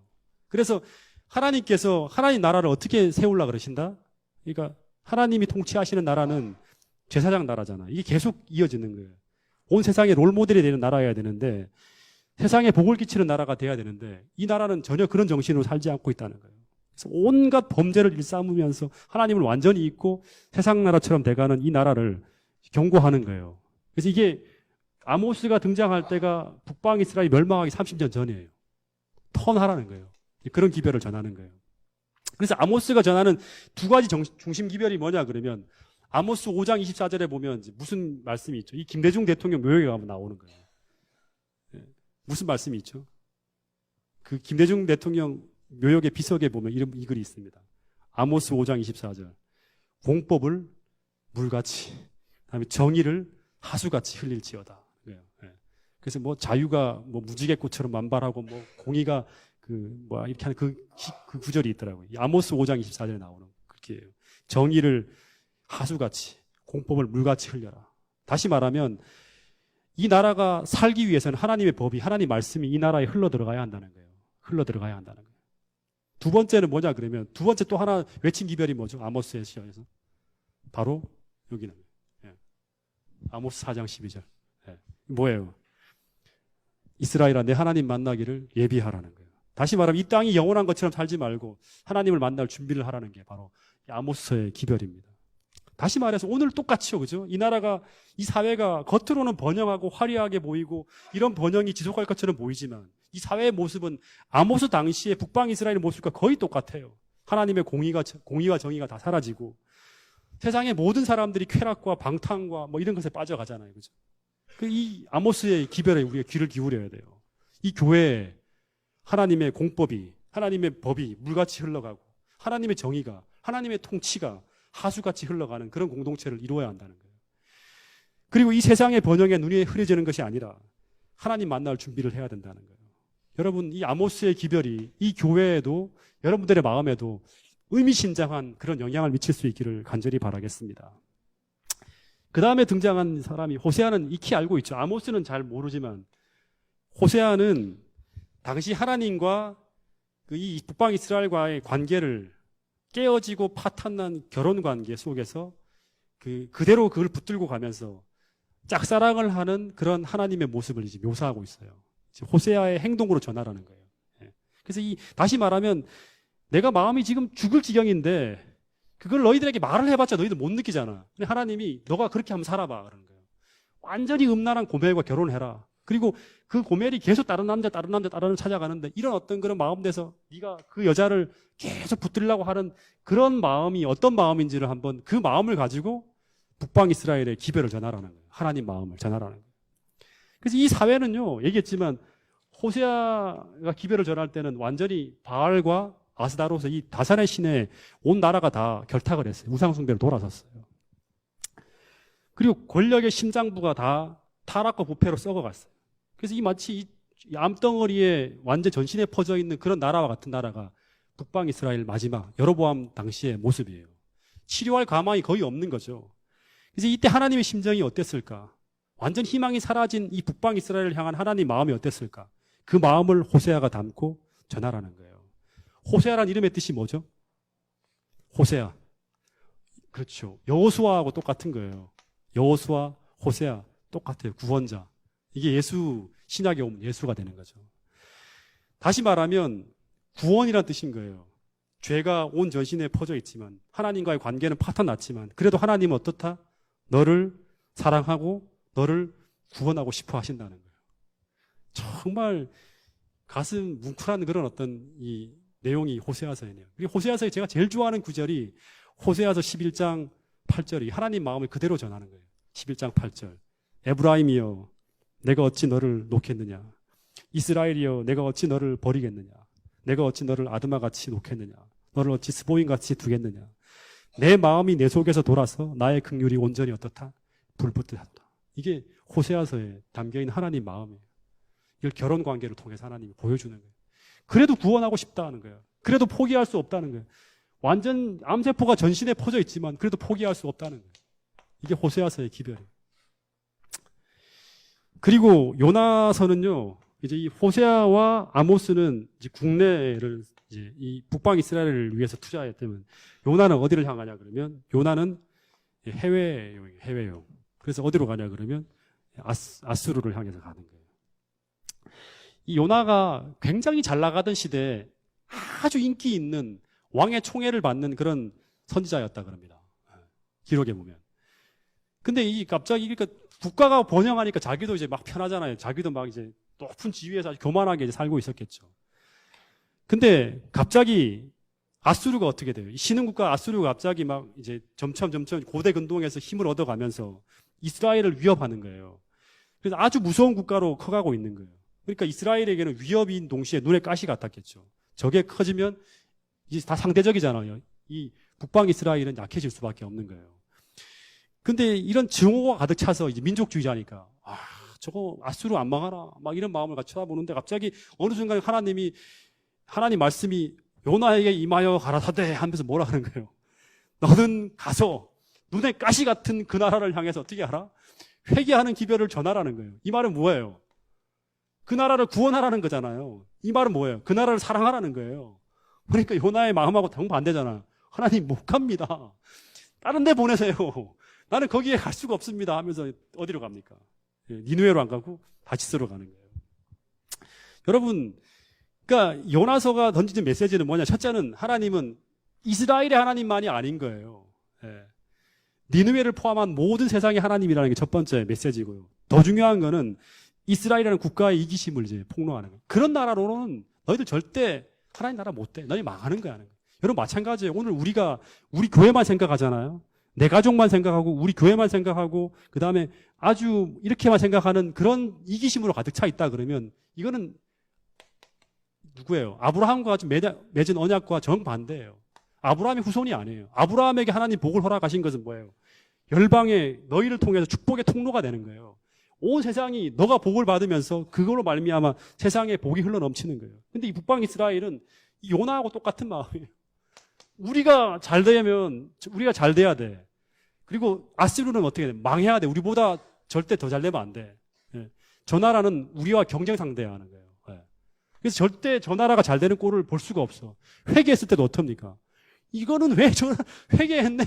그래서 하나님께서 하나님 나라를 어떻게 세우려고 그러신다? 그러니까 하나님이 통치하시는 나라는 제사장 나라잖아. 이게 계속 이어지는 거예요. 온 세상의 롤모델이 되는 나라여야 되는데 세상에 복을 끼치는 나라가 돼야 되는데 이 나라는 전혀 그런 정신으로 살지 않고 있다는 거예요. 그래서 온갖 범죄를 일삼으면서 하나님을 완전히 잊고 세상 나라처럼 돼가는 이 나라를 경고하는 거예요. 그래서 이게 아모스가 등장할 때가 북방 이스라엘 멸망하기 30년 전이에요. 턴하라는 거예요. 그런 기별을 전하는 거예요. 그래서 아모스가 전하는 두 가지 중심 기별이 뭐냐 그러면 아모스 5장 24절에 보면 무슨 말씀이 있죠? 이 김대중 대통령 묘역에 가면 나오는 거예요. 무슨 말씀이 있죠? 그 김대중 대통령 묘역의 비석에 보면 이 글이 있습니다. 아모스 5장 24절. 공법을 물같이, 그다음에 정의를 하수같이 흘릴지어다. 그래서 뭐 자유가 뭐 무지개꽃처럼 만발하고 뭐 공의가 이렇게 하는 그 구절이 있더라고요. 이 아모스 5장 24절에 나오는 그렇게 정의를 하수같이, 공법을 물같이 흘려라. 다시 말하면 이 나라가 살기 위해서는 하나님의 법이, 하나님 말씀이 이 나라에 흘러 들어가야 한다는 거예요. 흘러 들어가야 한다는 거예요. 두 번째는 뭐냐 그러면 두 번째 또 하나 외친 기별이 뭐죠? 아모스의 시험에서 바로 여기는 아모스 4장 12절. 뭐예요? 이스라엘아 내 하나님 만나기를 예비하라는 거예요. 다시 말하면 이 땅이 영원한 것처럼 살지 말고 하나님을 만날 준비를 하라는 게 바로 아모스의 기별입니다. 다시 말해서 오늘 똑같이요. 그죠? 이 나라가, 이 사회가 겉으로는 번영하고 화려하게 보이고 이런 번영이 지속할 것처럼 보이지만 이 사회의 모습은 아모스 당시의 북방 이스라엘의 모습과 거의 똑같아요. 하나님의 공의와 정의가 다 사라지고 세상의 모든 사람들이 쾌락과 방탕과 뭐 이런 것에 빠져가잖아요. 그죠? 이 아모스의 기별에 우리가 귀를 기울여야 돼요. 이 교회에 하나님의 공법이, 하나님의 법이 물같이 흘러가고 하나님의 정의가, 하나님의 통치가 하수같이 흘러가는 그런 공동체를 이루어야 한다는 거예요. 그리고 이 세상의 번영에 눈이 흐려지는 것이 아니라 하나님 만날 준비를 해야 된다는 거예요. 여러분, 이 아모스의 기별이 이 교회에도 여러분들의 마음에도 의미심장한 그런 영향을 미칠 수 있기를 간절히 바라겠습니다. 그 다음에 등장한 사람이 호세아는 익히 알고 있죠. 아모스는 잘 모르지만 호세아는 당시 하나님과 이 북방 이스라엘과의 관계를 깨어지고 파탄난 결혼 관계 속에서 그대로 그걸 붙들고 가면서 짝사랑을 하는 그런 하나님의 모습을 이제 묘사하고 있어요. 호세아의 행동으로 전하라는 거예요. 그래서 다시 말하면 내가 마음이 지금 죽을 지경인데 그걸 너희들에게 말을 해봤자 너희들 못 느끼잖아. 근데 하나님이 너가 그렇게 한번 살아봐 그러는 거예요. 완전히 음란한 고멜과 결혼해라. 그리고 그 고멜이 계속 다른 남자 찾아가는데 이런 어떤 그런 마음에서 네가 그 여자를 계속 붙들려고 하는 그런 마음이 어떤 마음인지를 한번 그 마음을 가지고 북방 이스라엘의 기별을 전하라는 거예요. 하나님 마음을 전하라는 거예요. 그래서 이 사회는요, 얘기했지만 호세아가 기별을 전할 때는 완전히 바알과 아스다로스 이 다산의 신에 온 나라가 다 결탁을 했어요. 우상숭배로 돌아섰어요. 그리고 권력의 심장부가 다 타락과 부패로 썩어갔어요. 그래서 마치 이 암덩어리에 완전 전신에 퍼져 있는 그런 나라와 같은 나라가 북방 이스라엘 마지막 여로보암 당시의 모습이에요. 치료할 가망이 거의 없는 거죠. 그래서 이때 하나님의 심정이 어땠을까? 완전 희망이 사라진 이 북방 이스라엘을 향한 하나님 마음이 어땠을까? 그 마음을 호세아가 담고 전하라는 거예요. 호세아라는 이름의 뜻이 뭐죠? 호세아. 그렇죠. 여호수아하고 똑같은 거예요. 여호수아, 호세아 똑같아요. 구원자. 이게 예수, 신약에 오면 예수가 되는 거죠. 다시 말하면 구원이란 뜻인 거예요. 죄가 온 전신에 퍼져 있지만 하나님과의 관계는 파탄났지만 그래도 하나님은 어떻다? 너를 사랑하고 너를 구원하고 싶어 하신다는 거예요. 정말 가슴 뭉클한 그런 어떤 이 내용이 호세아서에네요. 호세아서에 제가 제일 좋아하는 구절이 호세아서 11장 8절이 하나님 마음을 그대로 전하는 거예요. 11장 8절. 에브라임이여 내가 어찌 너를 놓겠느냐. 이스라엘이여 내가 어찌 너를 버리겠느냐. 내가 어찌 너를 아드마같이 놓겠느냐. 너를 어찌 스보임같이 두겠느냐. 내 마음이 내 속에서 돌아서 나의 긍휼이 온전히 어떻다? 불붙듯하다. 이게 호세아서에 담겨있는 하나님 마음이에요. 이걸 결혼관계를 통해서 하나님이 보여주는 거예요. 그래도 구원하고 싶다는 거예요. 그래도 포기할 수 없다는 거예요. 완전 암세포가 전신에 퍼져 있지만 그래도 포기할 수 없다는 거예요. 이게 호세아서의 기별이에요. 그리고 요나서는요, 이제 이 호세아와 아모스는 이제 국내를 이제 이 북방 이스라엘을 위해서 투자했다면 요나는 어디를 향하냐 그러면 요나는 해외용. 그래서 어디로 가냐 그러면 아수르를 향해서 가는 거예요. 이 요나가 굉장히 잘 나가던 시대에 아주 인기 있는 왕의 총애를 받는 그런 선지자였다 그럽니다. 기록에 보면. 근데 이 갑자기 그러니까 국가가 번영하니까 자기도 이제 막 편하잖아요. 자기도 막 이제 높은 지위에서 아주 교만하게 이제 살고 있었겠죠. 근데 갑자기 아수르가 어떻게 돼요? 이 신흥국가 아수르가 갑자기 막 이제 점점 고대 근동에서 힘을 얻어가면서 이스라엘을 위협하는 거예요. 그래서 아주 무서운 국가로 커가고 있는 거예요. 그러니까 이스라엘에게는 위협인 동시에 눈에 가시 같았겠죠. 저게 커지면 이제 다 상대적이잖아요. 이 북방 이스라엘은 약해질 수밖에 없는 거예요. 근데 이런 증오가 가득 차서 이제 민족주의자니까 저거 아수르 안 망하나 막 이런 마음을 같이 쳐다보는데 갑자기 어느 순간 하나님 말씀이 요나에게 임하여 가라사대 하면서 뭐라 하는 거예요. 너는 가서 눈에 가시 같은 그 나라를 향해서 어떻게 하라? 회개하는 기별을 전하라는 거예요. 이 말은 뭐예요? 그 나라를 구원하라는 거잖아요. 이 말은 뭐예요? 그 나라를 사랑하라는 거예요. 그러니까 요나의 마음하고 정반대잖아. 하나님 못 갑니다. 다른 데 보내세요. 나는 거기에 갈 수가 없습니다 하면서 어디로 갑니까? 니느웨로 안 가고 다시스로 가는 거예요. 여러분, 그러니까 요나서가 던지는 메시지는 뭐냐? 첫째는 하나님은 이스라엘의 하나님만이 아닌 거예요. 니느웨를 포함한 모든 세상의 하나님이라는 게 첫 번째 메시지고요. 더 중요한 거는 이스라엘이라는 국가의 이기심을 이제 폭로하는 거예요. 그런 나라로는 너희들 절대 하나님 나라 못 돼. 너희 망하는 거야. 여러분 마찬가지예요. 오늘 우리 교회만 생각하잖아요. 내 가족만 생각하고 우리 교회만 생각하고 그다음에 아주 이렇게만 생각하는 그런 이기심으로 가득 차 있다 그러면 이거는 누구예요? 아브라함과 맺은 언약과 정반대예요. 아브라함의 후손이 아니에요. 아브라함에게 하나님 복을 허락하신 것은 뭐예요? 열방에 너희를 통해서 축복의 통로가 되는 거예요. 온 세상이 너가 복을 받으면서 그걸로 말미암아 세상에 복이 흘러넘치는 거예요. 근데 이 북방 이스라엘은 이 요나하고 똑같은 마음이에요. 우리가 잘 되면 우리가 잘 돼야 돼. 그리고 아수르는 어떻게 돼? 망해야 돼. 우리보다 절대 더 잘 되면 안 돼. 저 나라는 우리와 경쟁 상대해야 하는 거예요. 그래서 절대 저 나라가 잘 되는 꼴을 볼 수가 없어. 회개했을 때도 어떻습니까? 이거는 왜 저 회개했네?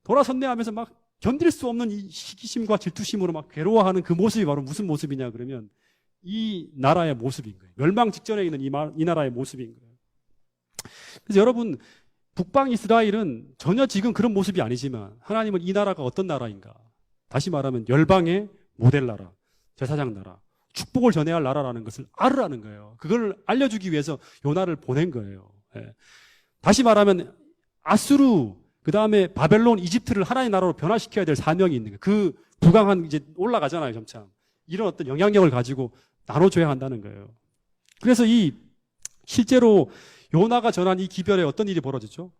돌아섰네 하면서 막 견딜 수 없는 이 시기심과 질투심으로 막 괴로워하는 그 모습이 바로 무슨 모습이냐 그러면 이 나라의 모습인 거예요. 멸망 직전에 있는 이 나라의 모습인 거예요. 그래서 여러분, 북방 이스라엘은 전혀 지금 그런 모습이 아니지만 하나님은 이 나라가 어떤 나라인가? 다시 말하면 열방의 모델 나라, 제사장 나라, 축복을 전해야 할 나라라는 것을 알으라는 거예요. 그걸 알려주기 위해서 요나를 보낸 거예요. 예. 다시 말하면 아수르, 그 다음에 바벨론, 이집트를 하나의 나라로 변화시켜야 될 사명이 있는 거예요. 그 부강한 이제 올라가잖아요, 점차. 이런 어떤 영향력을 가지고 나눠줘야 한다는 거예요. 그래서 이 실제로 요나가 전한 이 기별에 어떤 일이 벌어졌죠?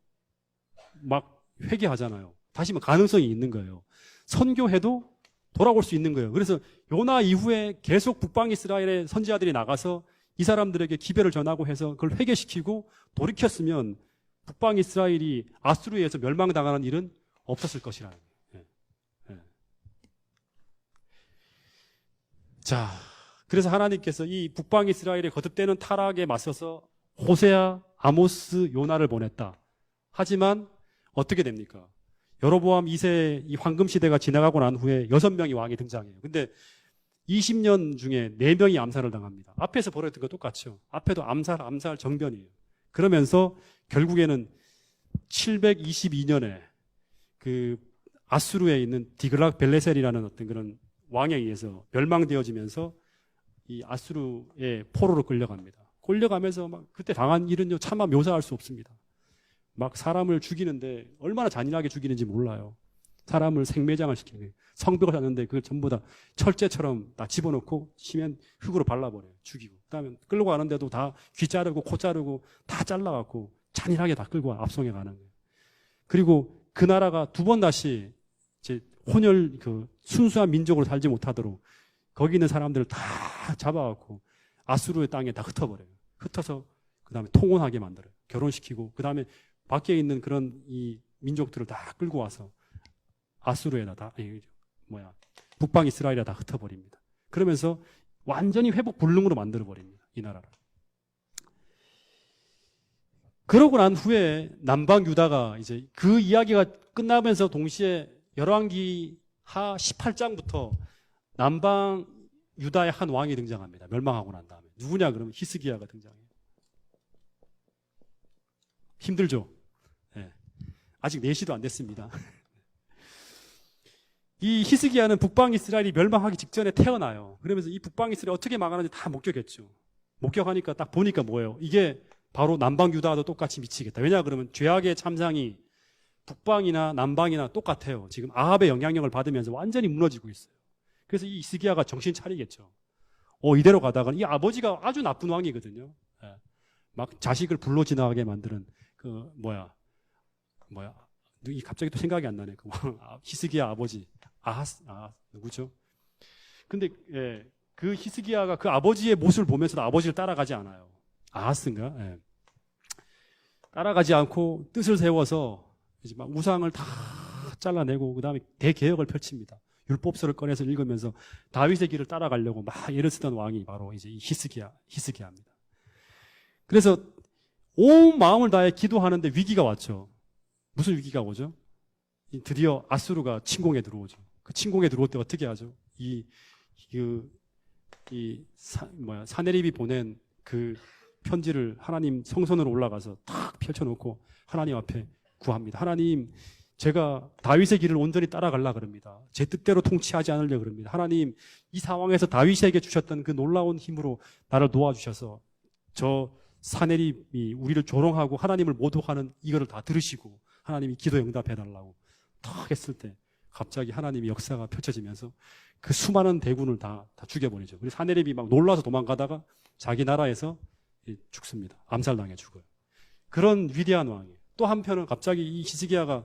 막 회개하잖아요. 다시 말하면 가능성이 있는 거예요. 선교해도 돌아올 수 있는 거예요. 그래서 요나 이후에 계속 북방 이스라엘의 선지자들이 나가서 이 사람들에게 기별을 전하고 해서 그걸 회개시키고 돌이켰으면 북방 이스라엘이 아수르에 의해서 멸망당하는 일은 없었을 것이라는 거예요. 예. 예. 자, 그래서 하나님께서 이 북방 이스라엘의 거듭되는 타락에 맞서서 호세아, 아모스, 요나를 보냈다. 하지만 어떻게 됩니까? 여로보암 2세 이 황금 시대가 지나가고 난 후에 6명이 왕이 등장해요. 근데 20년 중에 4명이 암살을 당합니다. 앞에서 벌어졌던 거 똑같죠. 앞에도 암살 정변이에요. 그러면서 결국에는 722년에 그 아수르에 있는 디글락 벨레셀이라는 어떤 그런 왕에 의해서 멸망되어지면서 이 아수르의 포로로 끌려갑니다. 끌려가면서 막 그때 당한 일은요 차마 묘사할 수 없습니다. 막 사람을 죽이는데 얼마나 잔인하게 죽이는지 몰라요. 사람을 생매장을 시키는 거예요. 성벽을 샀는데 그걸 전부 다 철제처럼 다 집어넣고 시멘 흙으로 발라버려요. 죽이고. 그다음에 끌고 가는데도 다 귀 자르고 코 자르고 다 잘라갖고 잔인하게 다 끌고 압송해 가는 거예요. 그리고 그 나라가 2번 다시 이제 혼혈 그 순수한 민족으로 살지 못하도록 거기 있는 사람들을 다 잡아갖고 아수르의 땅에 다 흩어버려요. 흩어서 그 다음에 통혼하게 만들어요. 결혼시키고 그 다음에 밖에 있는 그런 이 민족들을 다 끌고 와서 아수르에다 다 북방 이스라엘에 다 흩어버립니다. 그러면서 완전히 회복 불능으로 만들어버립니다. 이 나라를. 그러고 난 후에 남방 유다가 이제 그 이야기가 끝나면서 동시에 열왕기 하 18장부터 남방 유다의 한 왕이 등장합니다. 멸망하고 난 다음에. 누구냐 그러면 히스기야가 등장해요. 힘들죠? 네. 아직 4시도 안 됐습니다. 이 히스기야는 북방 이스라엘이 멸망하기 직전에 태어나요. 그러면서 이 북방 이스라엘이 어떻게 망하는지 다 목격했죠. 목격하니까 딱 보니까 뭐예요? 이게 바로 남방 유다도 똑같이 미치겠다. 왜냐 그러면 죄악의 참상이 북방이나 남방이나 똑같아요. 지금 아합의 영향력을 받으면서 완전히 무너지고 있어요. 그래서 이 히스기야가 정신 차리겠죠. 이대로 가다가 이 아버지가 아주 나쁜 왕이거든요. 예. 막 자식을 불로 지나가게 만드는 이 갑자기 또 생각이 안 나네. 그 히스기야 아버지 아하스 누구죠? 근데 그 히스기야가 그 아버지의 모습을 보면서도 아버지를 따라가지 않아요. 아하스인가? 예. 따라가지 않고 뜻을 세워서 이제 막 우상을 다 잘라내고 그 다음에 대개혁을 펼칩니다. 율법서를 꺼내서 읽으면서 다윗의 길을 따라가려고 막 애를 쓰던 왕이 바로 이제 히스기야입니다. 그래서 온 마음을 다해 기도하는데 위기가 왔죠. 무슨 위기가 오죠? 드디어 아수르가 침공에 들어오죠. 그 침공에 들어올 때 어떻게 하죠? 사네립이 보낸 그 편지를 하나님 성전으로 올라가서 탁 펼쳐놓고 하나님 앞에 구합니다. 하나님, 제가 다윗의 길을 온전히 따라가려고 그럽니다. 제 뜻대로 통치하지 않으려고 그럽니다. 하나님, 이 상황에서 다윗에게 주셨던 그 놀라운 힘으로 나를 도와주셔서 저 사네립이 우리를 조롱하고 하나님을 모독하는 이거를 다 들으시고 하나님이 기도 응답해달라고 탁 했을 때 갑자기 하나님의 역사가 펼쳐지면서 그 수많은 대군을 다 죽여버리죠. 그래서 사네립이 막 놀라서 도망가다가 자기 나라에서 죽습니다. 암살당해 죽어요. 그런 위대한 왕이에요. 또 한편은 갑자기 이 히스기야가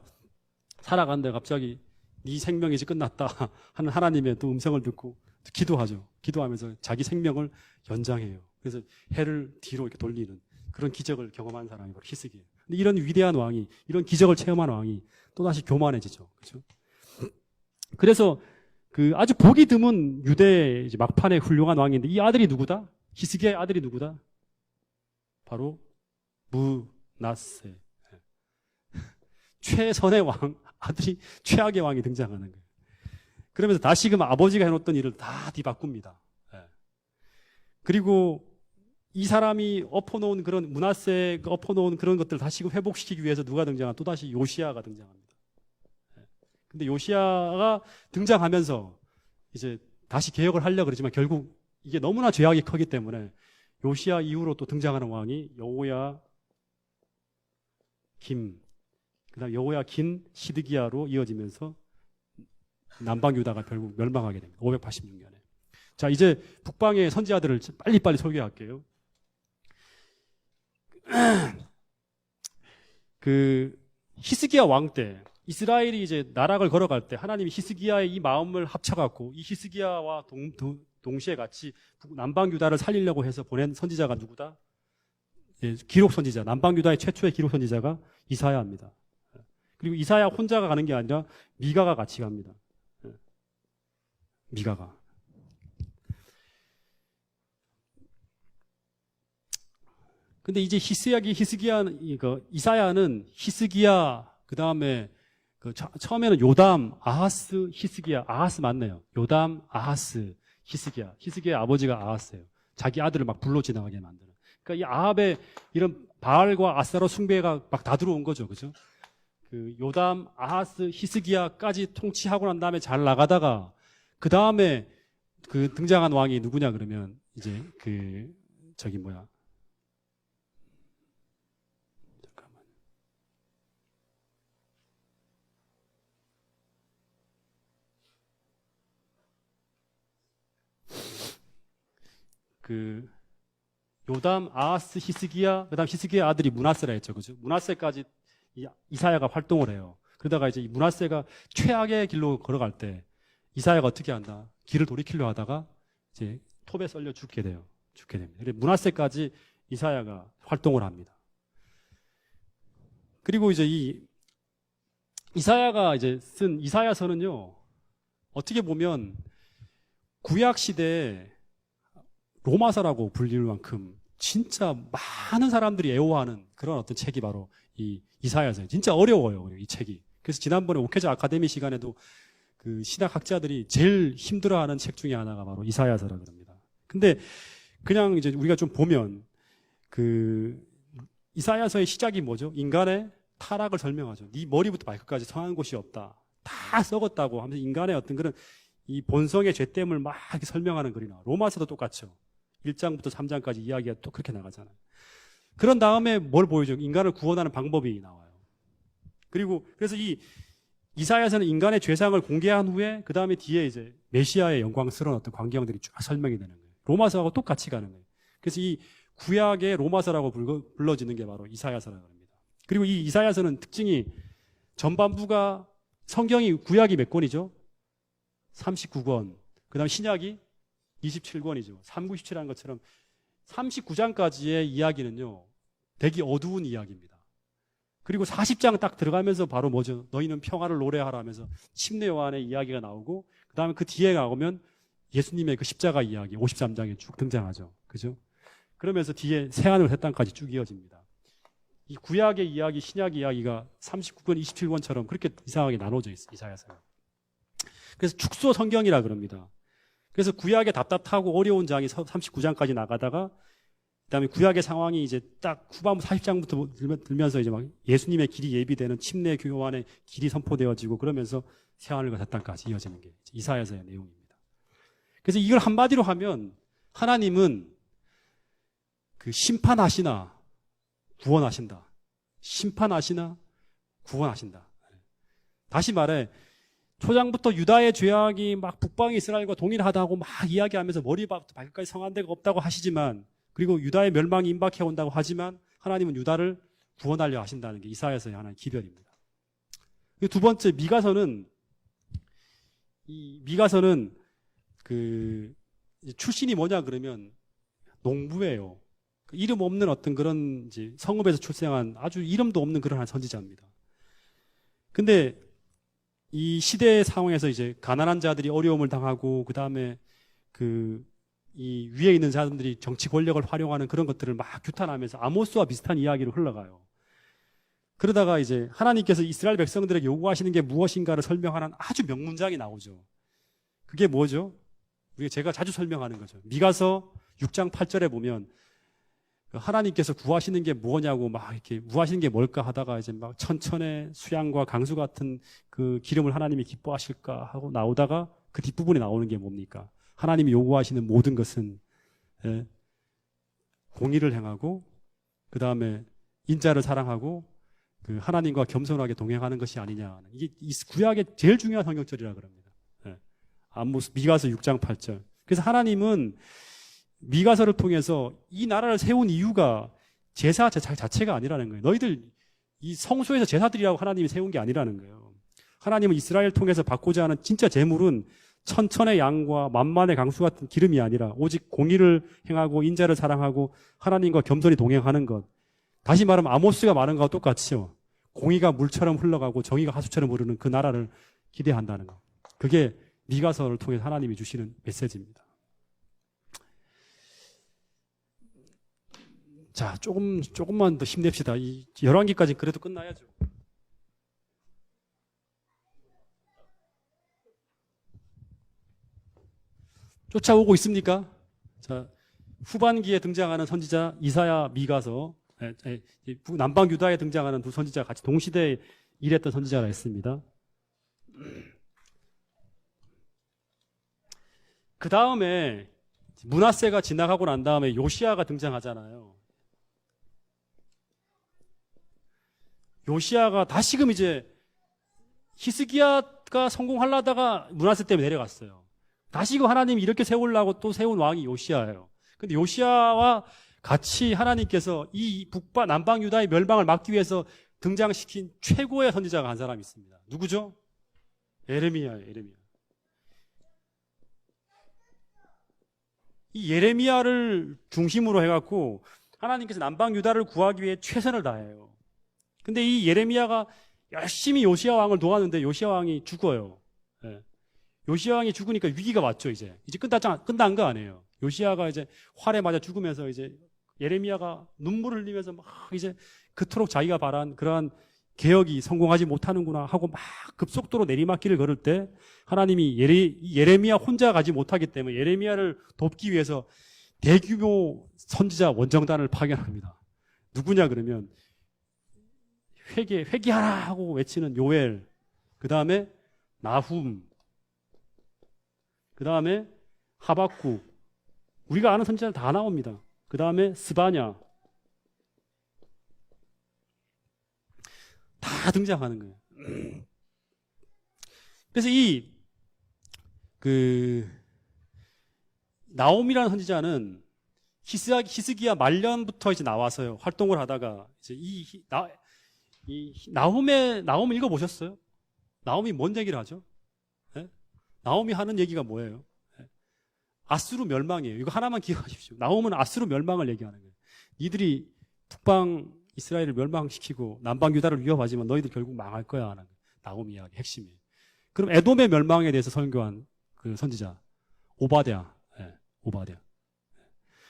살아가는데 갑자기 네 생명이 이제 끝났다 하는 하나님의 또 음성을 듣고 기도하죠. 기도하면서 자기 생명을 연장해요. 그래서 해를 뒤로 이렇게 돌리는 그런 기적을 경험한 사람이 바로 히스기야. 근데 이런 위대한 왕이, 이런 기적을 체험한 왕이 또다시 교만해지죠. 그렇죠? 그래서 그 아주 보기 드문 유대 이제 막판의 훌륭한 왕인데 이 아들이 누구다? 히스기야의 아들이 누구다? 바로 므낫세. 최선의 왕, 아들이 최악의 왕이 등장하는 거예요. 그러면서 다시금 아버지가 해놓던 일을 다 뒤바꿉니다. 예. 그리고 이 사람이 엎어놓은 그런 므낫세 엎어놓은 그런 것들을 다시금 회복시키기 위해서 누가 등장하면 또다시 요시야가 등장합니다. 예. 근데 요시야가 등장하면서 이제 다시 개혁을 하려고 그러지만 결국 이게 너무나 죄악이 크기 때문에 요시야 이후로 또 등장하는 왕이 여호야김, 그다음 여호야긴, 시드기야로 이어지면서 남방 유다가 결국 멸망하게 됩니다. 586년에. 자, 이제 북방의 선지자들을 빨리빨리 소개할게요. 그 히스기야 왕 때 이스라엘이 이제 나락을 걸어갈 때 하나님이 히스기야의 이 마음을 합쳐갖고 이 히스기야와 동시에 같이 남방 유다를 살리려고 해서 보낸 선지자가 누구다? 예, 기록 선지자, 남방 유다의 최초의 기록 선지자가 이사야입니다. 그리고 이사야 혼자가 가는 게 아니라 미가가 같이 갑니다. 미가가. 근데 이제 이사야는 히스기야, 그 다음에 처음에는 요담, 아하스, 히스기야, 아하스 맞네요. 요담, 아하스, 히스기야의 아버지가 아하스예요. 자기 아들을 막 불로 지나가게 만드는. 그러니까 이 아합의 이런 바알과 아스타롯 숭배가 막 다 들어온 거죠, 그죠? 그 요담, 아하스, 히스기야까지 통치하고 난 다음에 잘 나가다가 그 다음에 그 등장한 왕이 누구냐 그러면 이제 잠깐만. 그 요담, 아하스, 히스기야, 그다음 히스기야 아들이 므낫세라 했죠, 그죠? 므낫세까지 이사야가 활동을 해요. 그러다가 이제 이 므낫세가 최악의 길로 걸어갈 때 이사야가 어떻게 한다? 길을 돌이키려 하다가 이제 톱에 썰려 죽게 됩니다. 그래서 므낫세까지 이사야가 활동을 합니다. 그리고 이제 이 이사야가 이제 쓴 이사야서는요, 어떻게 보면 구약 시대에 로마서라고 불릴 만큼 진짜 많은 사람들이 애호하는 그런 어떤 책이 바로 이 이사야서예요. 진짜 어려워요, 이 책이. 그래서 지난번에 오케자 아카데미 시간에도 그 신학학자들이 제일 힘들어하는 책 중에 하나가 바로 이사야서라고 합니다. 근데 그냥 이제 우리가 좀 보면 그 이사야서의 시작이 뭐죠? 인간의 타락을 설명하죠. 네 머리부터 발끝까지 성한 곳이 없다. 다 썩었다고 하면서 인간의 어떤 그런 이 본성의 죄됨을 막 이렇게 설명하는 글이 나와요. 로마서도 똑같죠. 1장부터 3장까지 이야기가 또 그렇게 나가잖아요. 그런 다음에 뭘 보여줘? 인간을 구원하는 방법이 나와요. 그리고 그래서 이 이사야서는 인간의 죄상을 공개한 후에 그 다음에 뒤에 이제 메시아의 영광스러운 어떤 광경들이 쫙 설명이 되는 거예요. 로마서하고 똑같이 가는 거예요. 그래서 이 구약의 로마서라고 불러지는 게 바로 이사야서라고 합니다. 그리고 이 이사야서는 특징이 전반부가 성경이 구약이 몇 권이죠? 39권. 그 다음 신약이 27권이죠. 397하는 것처럼 39장까지의 이야기는요, 되게 어두운 이야기입니다. 그리고 40장 딱 들어가면서 바로 뭐죠? 너희는 평화를 노래하라 하면서 침례 요한의 이야기가 나오고, 그 다음에 그 뒤에 나오면 예수님의 그 십자가 이야기 53장에 쭉 등장하죠. 그죠? 그러면서 뒤에 새하늘 새 땅까지 쭉 이어집니다. 이 구약의 이야기, 신약 이야기가 39권, 27권처럼 그렇게 이상하게 나눠져 있어요. 이사야서가. 그래서 축소 성경이라 그럽니다. 그래서 구약의 답답하고 어려운 장이 39장까지 나가다가 그다음에 구약의 상황이 이제 딱 후반부 40장부터 들면서 이제 막 예수님의 길이 예비되는 침례 교환의 길이 선포되어지고 그러면서 새하늘과 새 땅까지 이어지는 게 이사야서의 내용입니다. 그래서 이걸 한마디로 하면 하나님은 그 심판하시나 구원하신다. 심판하시나 구원하신다. 다시 말해 초장부터 유다의 죄악이 막 북방의 이스라엘과 동일하다고 막 이야기하면서 머리부터 발끝까지 성한 데가 없다고 하시지만, 그리고 유다의 멸망이 임박해 온다고 하지만 하나님은 유다를 구원하려 하신다는 게 이사야서의 하나의 기별입니다. 두 번째 미가서는 그 출신이 뭐냐 그러면 농부예요. 이름 없는 어떤 그런 이제 성읍에서 출생한 아주 이름도 없는 그런 한 선지자입니다. 근데 이 시대의 상황에서 이제 가난한 자들이 어려움을 당하고 그 다음에 이 위에 있는 사람들이 정치 권력을 활용하는 그런 것들을 막 규탄하면서 아모스와 비슷한 이야기로 흘러가요. 그러다가 이제 하나님께서 이스라엘 백성들에게 요구하시는 게 무엇인가를 설명하는 아주 명문장이 나오죠. 그게 뭐죠? 제가 자주 설명하는 거죠. 미가서 6장 8절에 보면 하나님께서 구하시는 게 뭐냐고 막 이렇게 구하시는 게 뭘까 하다가 이제 막 천천의 수양과 강수 같은 그 기름을 하나님이 기뻐하실까 하고 나오다가 그 뒷부분에 나오는 게 뭡니까? 하나님이 요구하시는 모든 것은 공의를 행하고 그 다음에 인자를 사랑하고 그 하나님과 겸손하게 동행하는 것이 아니냐. 이게 구약의 제일 중요한 성경절이라 그럽니다. 미가서 6장 8절. 그래서 하나님은 미가서를 통해서 이 나라를 세운 이유가 제사 자체가 아니라는 거예요. 너희들 이 성소에서 제사드리라고 하나님이 세운 게 아니라는 거예요. 하나님은 이스라엘 통해서 받고자 하는 진짜 제물은 천천의 양과 만만의 강수 같은 기름이 아니라 오직 공의를 행하고 인자를 사랑하고 하나님과 겸손히 동행하는 것. 다시 말하면 아모스가 말한 것과 똑같이요. 공의가 물처럼 흘러가고 정의가 하수처럼 흐르는 그 나라를 기대한다는 것. 그게 미가서를 통해서 하나님이 주시는 메시지입니다. 자, 조금만 더 힘냅시다. 이 11기까지 그래도 끝나야죠. 쫓아오고 있습니까? 자, 후반기에 등장하는 선지자 이사야, 미가서, 남방 유다에 등장하는 두 선지자가 같이 동시대에 일했던 선지자가 있습니다. 그 다음에 므낫세가 지나가고 난 다음에 요시야가 등장하잖아요. 요시야가 다시금 이제 히스기야가 성공하려다가 므낫세 때문에 내려갔어요. 다시금 하나님이 이렇게 세우려고 또 세운 왕이 요시야예요. 근데 요시야와 같이 하나님께서 이 남방 유다의 멸망을 막기 위해서 등장시킨 최고의 선지자가 한 사람이 있습니다. 누구죠? 예레미야예요. 예레미야. 이 예레미야를 중심으로 해갖고 하나님께서 남방 유다를 구하기 위해 최선을 다해요. 근데 이 예레미야가 열심히 요시야 왕을 도왔는데 요시야 왕이 죽어요. 예. 요시야 왕이 죽으니까 위기가 왔죠. 이제 끝난 거 아니에요. 요시야가 이제 활에 맞아 죽으면서 이제 예레미야가 눈물을 흘리면서 막 이제 그토록 자기가 바란 그러한 개혁이 성공하지 못하는구나 하고 막 급속도로 내리막길을 걸을 때 하나님이 예레미야 혼자 가지 못하기 때문에 예레미야를 돕기 위해서 대규모 선지자 원정단을 파견합니다. 누구냐 그러면 회개하라 하고 외치는 요엘, 그 다음에 나훔, 그 다음에 하박국, 우리가 아는 선지자들 다 나옵니다. 그 다음에 스바냐, 다 등장하는 거예요. 그래서 나홈이라는 선지자는 히스기야 말년부터 이제 나와서요 활동을 하다가 이제 나홈을 읽어보셨어요? 나홈이 뭔 얘기를 하죠? 네? 나홈이 하는 얘기가 뭐예요? 네? 아수르 멸망이에요. 이거 하나만 기억하십시오. 나홈은 아수르 멸망을 얘기하는 거예요. 니들이 북방 이스라엘을 멸망시키고 남방 유다를 위협하지만 너희들 결국 망할 거야 하는 나홈 이야기 핵심이에요. 그럼 에돔의 멸망에 대해서 설교한 그 선지자 오바댜, 오바댜.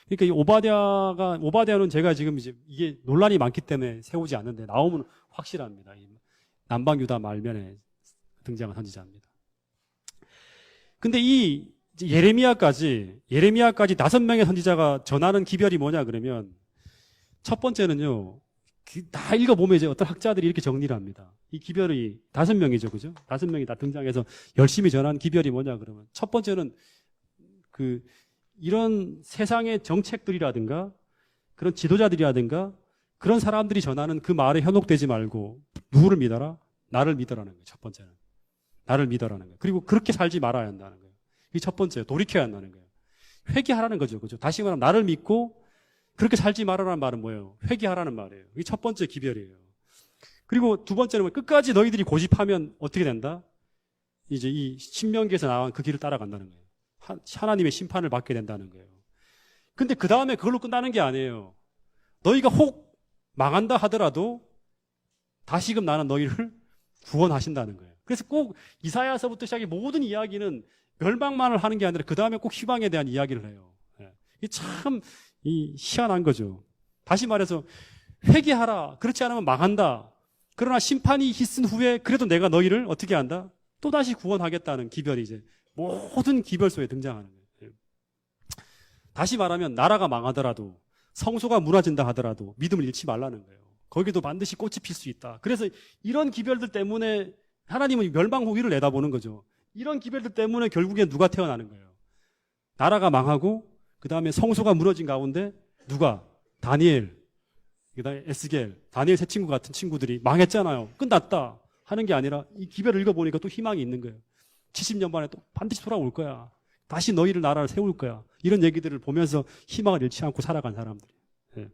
그러니까 이 오바댜는 제가 지금 이제 이게 논란이 많기 때문에 세우지 않는데 나홈은 확실합니다. 남방 유다 말면에 등장한 선지자입니다. 근데 이 예레미야까지 5명의 선지자가 전하는 기별이 뭐냐 그러면 첫 번째는요. 다 읽어보면 이제 어떤 학자들이 이렇게 정리를 합니다. 이 기별이 5명이죠. 그죠? 5명이 다 등장해서 열심히 전한 기별이 뭐냐 그러면 첫 번째는 이런 세상의 정책들이라든가 그런 지도자들이라든가 그런 사람들이 전하는 그 말에 현혹되지 말고 누구를 믿어라? 나를 믿어라는 거예요. 첫 번째는. 나를 믿어라는 거예요. 그리고 그렇게 살지 말아야 한다는 거예요. 이게 첫 번째예요. 돌이켜야 한다는 거예요. 회개하라는 거죠. 그죠? 다시 말하면 나를 믿고 그렇게 살지 말아라는 말은 뭐예요? 회개하라는 말이에요. 이게 첫 번째 기별이에요. 그리고 두 번째는 끝까지 너희들이 고집하면 어떻게 된다? 이제 이 신명기에서 나온 그 길을 따라간다는 거예요. 하나님의 심판을 받게 된다는 거예요. 근데 그 다음에 그걸로 끝나는 게 아니에요. 너희가 혹 망한다 하더라도 다시금 나는 너희를 구원하신다는 거예요. 그래서 꼭 이사야서부터 시작해 모든 이야기는 멸망만을 하는 게 아니라 그 다음에 꼭 희망에 대한 이야기를 해요. 이게 참 희한한 거죠. 다시 말해서 회개하라. 그렇지 않으면 망한다. 그러나 심판이 있은 후에 그래도 내가 너희를 어떻게 한다? 또다시 구원하겠다는 기별이 이제 모든 기별서에 등장하는 거예요. 다시 말하면 나라가 망하더라도 성소가 무너진다 하더라도 믿음을 잃지 말라는 거예요. 거기도 반드시 꽃이 필 수 있다. 그래서 이런 기별들 때문에 하나님은 멸망 후기를 내다보는 거죠. 이런 기별들 때문에 결국엔 누가 태어나는 거예요? 나라가 망하고 그 다음에 성소가 무너진 가운데 누가? 다니엘, 그다음에 에스겔, 다니엘 세 친구 같은 친구들이 망했잖아요. 끝났다 하는 게 아니라 이 기별을 읽어보니까 또 희망이 있는 거예요. 70년 만에 또 반드시 돌아올 거야. 다시 너희를 나라를 세울 거야. 이런 얘기들을 보면서 희망을 잃지 않고 살아간 사람들이에요. 네.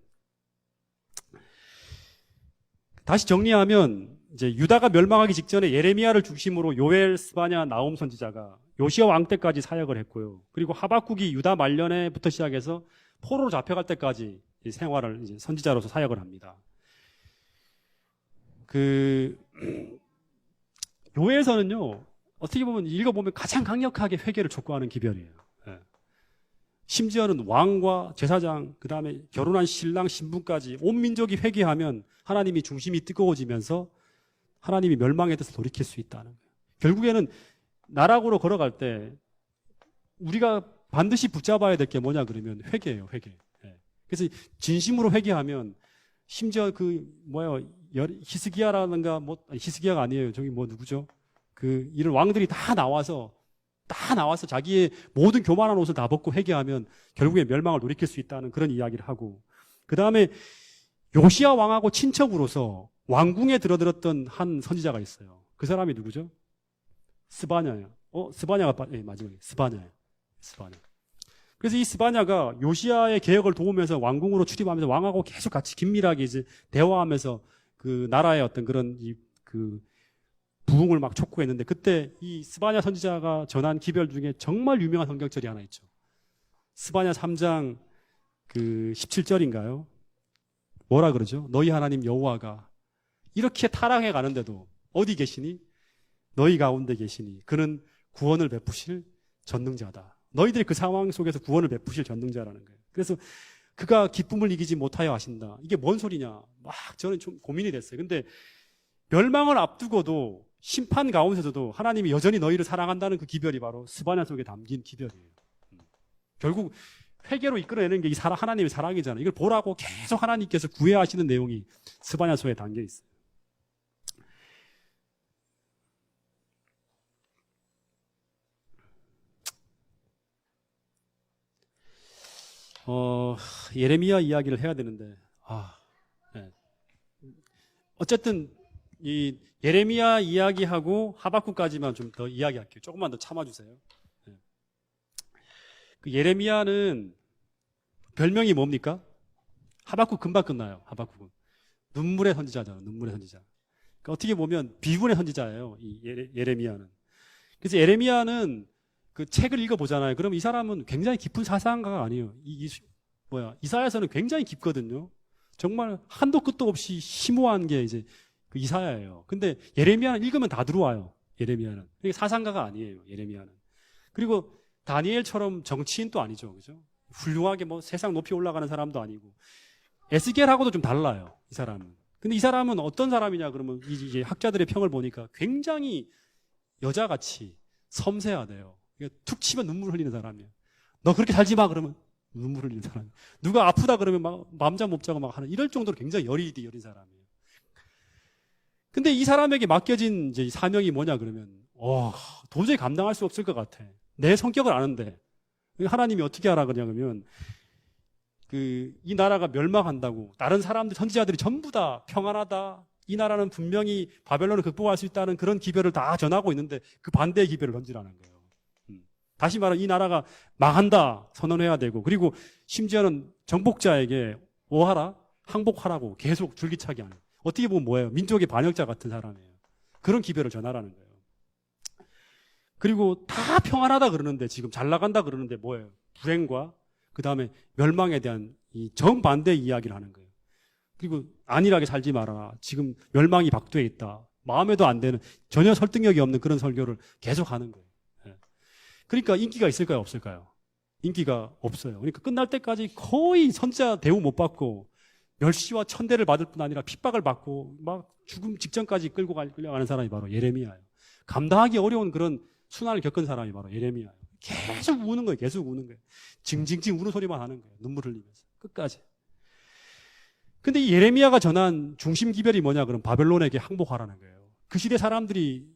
다시 정리하면 이제 유다가 멸망하기 직전에 예레미야를 중심으로 요엘, 스바냐, 나홈 선지자가 요시야 왕 때까지 사역을 했고요. 그리고 하박국이 유다 말년에부터 시작해서 포로로 잡혀갈 때까지 생활을 이제 선지자로서 사역을 합니다. 요엘서는요, 어떻게 보면 읽어보면 가장 강력하게 회개를 촉구하는 기별이에요. 예. 심지어는 왕과 제사장, 그 다음에 결혼한 신랑, 신부까지 온 민족이 회개하면 하나님이 중심이 뜨거워지면서 하나님이 멸망에 대해서 돌이킬 수 있다는 거예요. 결국에는 나락으로 걸어갈 때 우리가 반드시 붙잡아야 될 게 뭐냐 그러면 회개예요, 회개. 예. 그래서 진심으로 회개하면 심지어 히스기야라든가 히스기야가 아니에요. 저기 누구죠? 이런 왕들이 다 나와서 자기의 모든 교만한 옷을 다 벗고 회개하면 결국에 멸망을 돌이킬 수 있다는 그런 이야기를 하고, 그 다음에 요시야 왕하고 친척으로서 왕궁에 들어들었던 한 선지자가 있어요. 그 사람이 누구죠? 스바냐예요. 스바냐가 마지막에 스바냐예요. 스바냐. 그래서 이 스바냐가 요시야의 개혁을 도우면서 왕궁으로 출입하면서 왕하고 계속 같이 긴밀하게 이제 대화하면서 그 나라의 어떤 그런 부흥을 막 촉구했는데, 그때 이 스바냐 선지자가 전한 기별 중에 정말 유명한 성경절이 하나 있죠. 스바냐 3장 17절인가요? 뭐라 그러죠? 너희 하나님 여호와가 이렇게 타락해 가는데도 어디 계시니? 너희 가운데 계시니 그는 구원을 베푸실 전능자다. 너희들이 그 상황 속에서 구원을 베푸실 전능자라는 거예요. 그래서 그가 기쁨을 이기지 못하여 하신다. 이게 뭔 소리냐? 막 저는 좀 고민이 됐어요. 근데 멸망을 앞두고도 심판 가운데서도 하나님이 여전히 너희를 사랑한다는 그 기별이 바로 스바냐 속에 담긴 기별이에요. 결국 회개로 이끌어내는 게 이 하나님의 사랑이잖아요. 이걸 보라고 계속 하나님께서 구애하시는 내용이 스바냐 속에 담겨 있어요. 예레미야 이야기를 해야 되는데, 네. 어쨌든 이 예레미야 이야기하고 하박국까지만 좀 더 이야기할게요. 조금만 더 참아주세요. 네. 그 예레미야는 별명이 뭡니까? 하박국 금방 끝나요. 하박국은 눈물의 선지자잖아요. 눈물의 선지자. 그러니까 어떻게 보면 비운의 선지자예요. 이 예레미야는. 그래서 예레미야는 그 책을 읽어보잖아요. 그럼 이 사람은 굉장히 깊은 사상가가 아니에요. 이사야서는 굉장히 깊거든요. 정말 한도 끝도 없이 심오한 게 이제 그 이사야예요. 근데 예레미야는 읽으면 다 들어와요. 예레미야는. 그러니까 사상가가 아니에요. 예레미야는. 그리고 다니엘처럼 정치인도 아니죠. 그죠? 훌륭하게 세상 높이 올라가는 사람도 아니고. 에스겔하고도 좀 달라요. 이 사람은. 근데 이 사람은 어떤 사람이냐 그러면 이제 학자들의 평을 보니까 굉장히 여자같이 섬세하대요. 툭 치면 눈물 흘리는 사람이에요. 너 그렇게 살지 마 그러면 눈물 흘리는 사람이에요. 누가 아프다 그러면 막 맘잠 못 자고 막 하는, 이럴 정도로 굉장히 여린 사람이에요. 근데 이 사람에게 맡겨진 이제 사명이 뭐냐 그러면 도저히 감당할 수 없을 것 같아. 내 성격을 아는데 하나님이 어떻게 하라 그러냐면 이 나라가 멸망한다고 다른 사람들 선지자들이 전부 다 평안하다, 이 나라는 분명히 바벨론을 극복할 수 있다는 그런 기별을 다 전하고 있는데 그 반대의 기별을 던지라는 거예요. 다시 말하면 이 나라가 망한다 선언해야 되고, 그리고 심지어는 정복자에게 오하라, 항복하라고 계속 줄기차게 하는, 어떻게 보면 뭐예요? 민족의 반역자 같은 사람이에요. 그런 기별을 전하라는 거예요. 그리고 다 평안하다 그러는데, 지금 잘 나간다 그러는데 뭐예요? 불행과 그 다음에 멸망에 대한 이 정반대의 이야기를 하는 거예요. 그리고 안일하게 살지 마라. 지금 멸망이 박도에 있다. 마음에도 안 되는, 전혀 설득력이 없는 그런 설교를 계속 하는 거예요. 그러니까 인기가 있을까요? 없을까요? 인기가 없어요. 그러니까 끝날 때까지 거의 선지자 대우 못 받고 멸시와 천대를 받을 뿐 아니라 핍박을 받고 막 죽음 직전까지 끌려가는 사람이 바로 예레미야예요. 감당하기 어려운 그런 순환을 겪은 사람이 바로 예레미야예요. 계속 우는 거예요. 계속 우는 거예요. 징징징 우는 소리만 하는 거예요. 눈물 흘리면서 끝까지. 근데 이 예레미야가 전한 중심 기별이 뭐냐? 그럼 바벨론에게 항복하라는 거예요. 그 시대 사람들이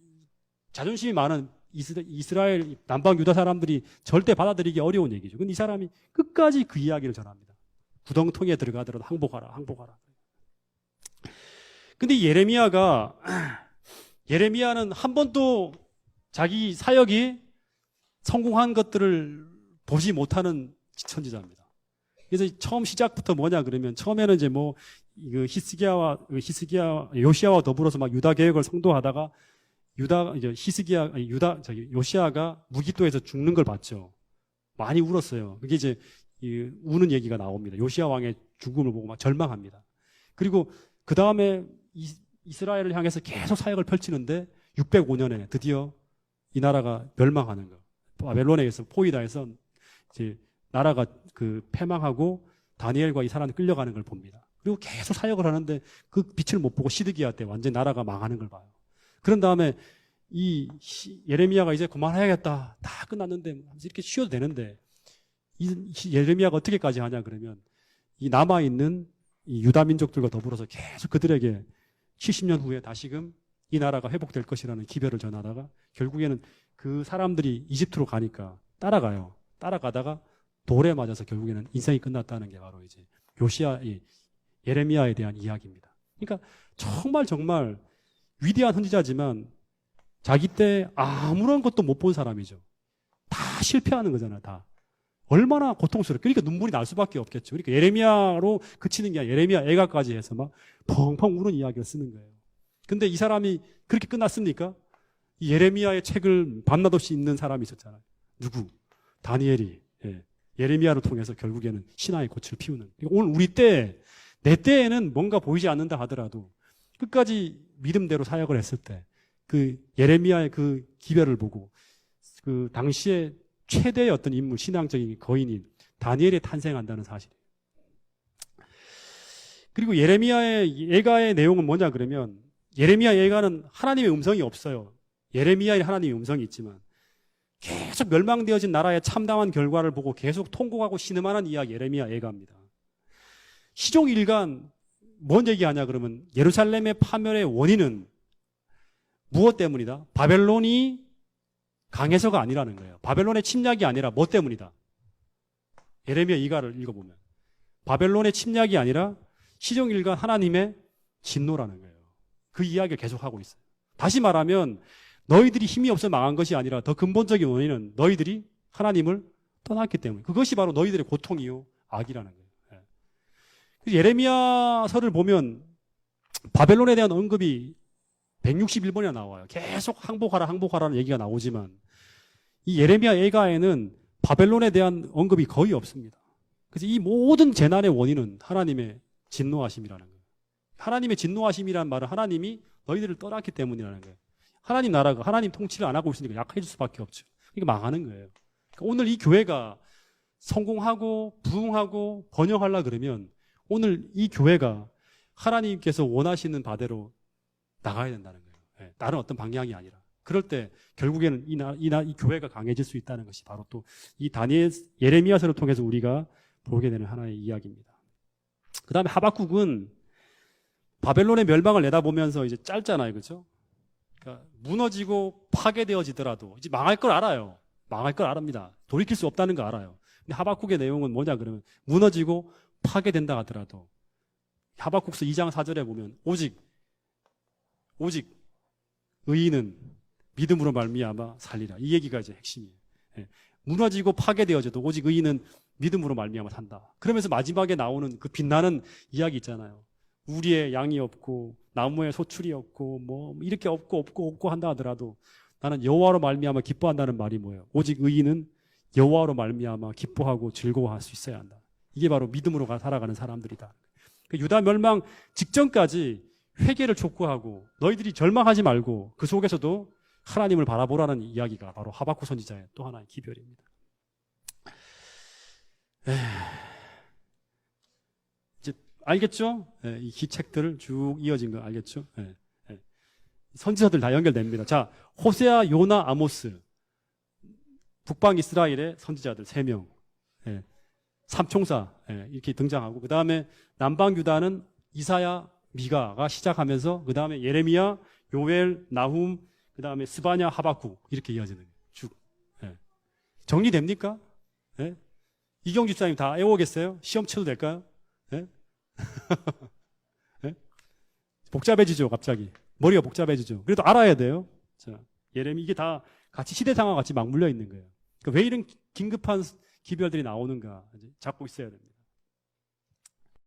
자존심이 많은 이스라엘 남방 유다 사람들이 절대 받아들이기 어려운 얘기죠. 근데 이 사람이 끝까지 그 이야기를 전합니다. 구덩텅이에 들어가더라도 항복하라, 항복하라. 근데 예레미야는 한 번도 자기 사역이 성공한 것들을 보지 못하는 선지자입니다. 그래서 처음 시작부터 뭐냐 그러면 처음에는 이제 뭐 요시야와 더불어서 막 유다 개혁을 선도하다가 요시야가 무기토에서 죽는 걸 봤죠. 많이 울었어요. 그게 이제 우는 얘기가 나옵니다. 요시야 왕의 죽음을 보고 막 절망합니다. 그리고 그 다음에 이스라엘을 향해서 계속 사역을 펼치는데 605년에 드디어 이 나라가 멸망하는 거. 바벨론에서 포위다해서 이제 나라가 패망하고 다니엘과 이 사람이 끌려가는 걸 봅니다. 그리고 계속 사역을 하는데 그 빛을 못 보고 시드기야 때 완전히 나라가 망하는 걸 봐요. 그런 다음에 이 예레미야가 이제 그만해야겠다. 다 끝났는데 이렇게 쉬어도 되는데 이 예레미야가 어떻게까지 하냐 그러면 이 남아있는 이 유다 민족들과 더불어서 계속 그들에게 70년 후에 다시금 이 나라가 회복될 것이라는 기별을 전하다가 결국에는 그 사람들이 이집트로 가니까 따라가요. 따라가다가 돌에 맞아서 결국에는 인생이 끝났다는 게 바로 이제 예레미야에 대한 이야기입니다. 그러니까 정말 위대한 선지자지만 자기 때 아무런 것도 못 본 사람이죠. 다 실패하는 거잖아요. 다. 얼마나 고통스러워. 그러니까 눈물이 날 수밖에 없겠죠. 그러니까 예레미야로 그치는 게 아니라 예레미야 애가까지 해서 막 펑펑 우는 이야기를 쓰는 거예요. 근데 이 사람이 그렇게 끝났습니까? 이 예레미야의 책을 밤낮 없이 읽는 사람이 있었잖아요. 누구? 다니엘이. 예레미야를 통해서 결국에는 신앙의 꽃을 피우는. 오늘 우리 내 때에는 뭔가 보이지 않는다 하더라도 끝까지 믿음대로 사역을 했을 때 그 예레미야의 그 기별을 보고 그 당시에 최대의 어떤 인물, 신앙적인 거인인 다니엘이 탄생한다는 사실이에요. 그리고 예레미야의 예가의 내용은 뭐냐 그러면 예레미야 예가는 하나님의 음성이 없어요. 예레미야의 하나님의 음성이 있지만 계속 멸망되어진 나라의 참담한 결과를 보고 계속 통곡하고 신음하는 이야기 예레미야 예가입니다. 시종일관 뭔 얘기하냐 그러면 예루살렘의 파멸의 원인은 무엇 때문이다? 바벨론이 강해서가 아니라는 거예요. 바벨론의 침략이 아니라 뭐 때문이다? 예레미야 이가를 읽어보면 바벨론의 침략이 아니라 시종일관 하나님의 진노라는 거예요. 그 이야기를 계속하고 있어요. 다시 말하면 너희들이 힘이 없어 망한 것이 아니라 더 근본적인 원인은 너희들이 하나님을 떠났기 때문에 그것이 바로 너희들의 고통이요 악이라는 거예요. 예레미야서를 보면 바벨론에 대한 언급이 161번이나 나와요. 계속 항복하라는 얘기가 나오지만 이 예레미야 예가에는 바벨론에 대한 언급이 거의 없습니다. 그래서 이 모든 재난의 원인은 하나님의 진노하심이라는 거예요. 하나님의 진노하심이라는 말은 하나님이 너희들을 떠났기 때문이라는 거예요. 하나님 나라가 하나님 통치를 안 하고 있으니까 약해질 수밖에 없죠. 그러니까 망하는 거예요. 그러니까 오늘 이 교회가 성공하고 부흥하고 번영하려 그러면 오늘 이 교회가 하나님께서 원하시는 바대로 나가야 된다는 거예요. 다른 어떤 방향이 아니라. 그럴 때 결국에는 이 교회가 강해질 수 있다는 것이 바로 또 이 예레미야서를 통해서 우리가 보게 되는 하나의 이야기입니다. 그 다음에 하박국은 바벨론의 멸망을 내다보면서 이제 짧잖아요. 그렇죠? 그러니까 무너지고 파괴되어지더라도 이제 망할 걸 알아요. 망할 걸 압니다. 돌이킬 수 없다는 거 알아요. 근데 하박국의 내용은 뭐냐 그러면 무너지고 파괴된다 하더라도 하박국서 2장 4절에 보면 오직 의인은 믿음으로 말미암아 살리라. 이 얘기가 이제 핵심이에요. 무너지고 파괴되어져도 오직 의인은 믿음으로 말미암아 산다. 그러면서 마지막에 나오는 그 빛나는 이야기 있잖아요. 우리의 양이 없고 나무에 소출이 없고 뭐 이렇게 없고 한다 하더라도 나는 여호와로 말미암아 기뻐한다는 말이 뭐예요? 오직 의인은 여호와로 말미암아 기뻐하고 즐거워할 수 있어야 한다. 이게 바로 믿음으로 살아가는 사람들이다. 유다 멸망 직전까지 회개를 촉구하고 너희들이 절망하지 말고 그 속에서도 하나님을 바라보라는 이야기가 바로 하박국 선지자의 또 하나의 기별입니다. 이제 알겠죠? 예, 이 기책들을 쭉 이어진 거 알겠죠? 예, 예. 선지서들 다 연결됩니다. 자, 호세아, 요나, 아모스. 북방 이스라엘의 선지자들 3명. 예, 삼총사 예, 이렇게 등장하고 그 다음에 남방 유다는 이사야, 미가가 시작하면서 그 다음에 예레미야, 요엘, 나훔, 그 다음에 스바냐, 하박국 이렇게 이어지는 거예요. 쭉. 예. 정리됩니까? 예? 이경 집사님 다 외우겠어요? 시험 쳐도 될까요? 예? 예? 복잡해지죠, 갑자기. 머리가 복잡해지죠. 그래도 알아야 돼요. 자, 예레미 이게 다 같이 시대 상황과 같이 맞물려 있는 거예요. 그러니까 왜 이런 긴급한 기별들이 나오는가 잡고 있어야 됩니다.